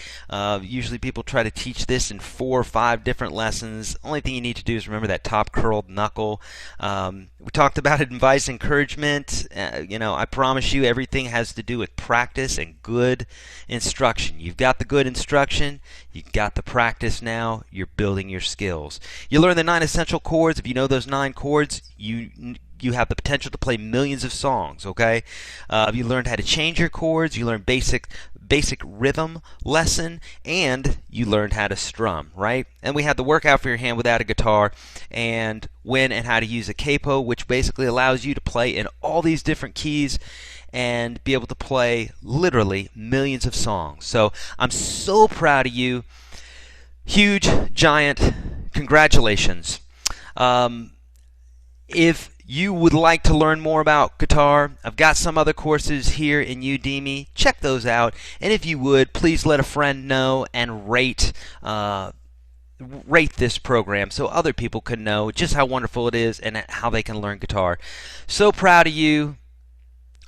Usually people try to teach this in 4 or 5 different lessons. Only thing you need to do is remember that top curled knuckle. We talked about advice, encouragement. I promise you everything has to do with practice and good instruction. You've got the good instruction. You've got the practice now. You're building your skills. You learn the 9 essential chords. If you know those 9 chords, you have the potential to play millions of songs, okay? You learned how to change your chords, you learned basic rhythm lesson, and you learned how to strum, right? And we had the workout for your hand without a guitar, and when and how to use a capo, which basically allows you to play in all these different keys and be able to play literally millions of songs. So I'm so proud of you. Huge, giant, congratulations. If you would like to learn more about guitar, I've got some other courses here in Udemy. Check those out. And if you would, please let a friend know and rate this program so other people can know just how wonderful it is and how they can learn guitar. So proud of you.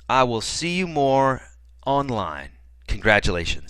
I will see you more online. Congratulations.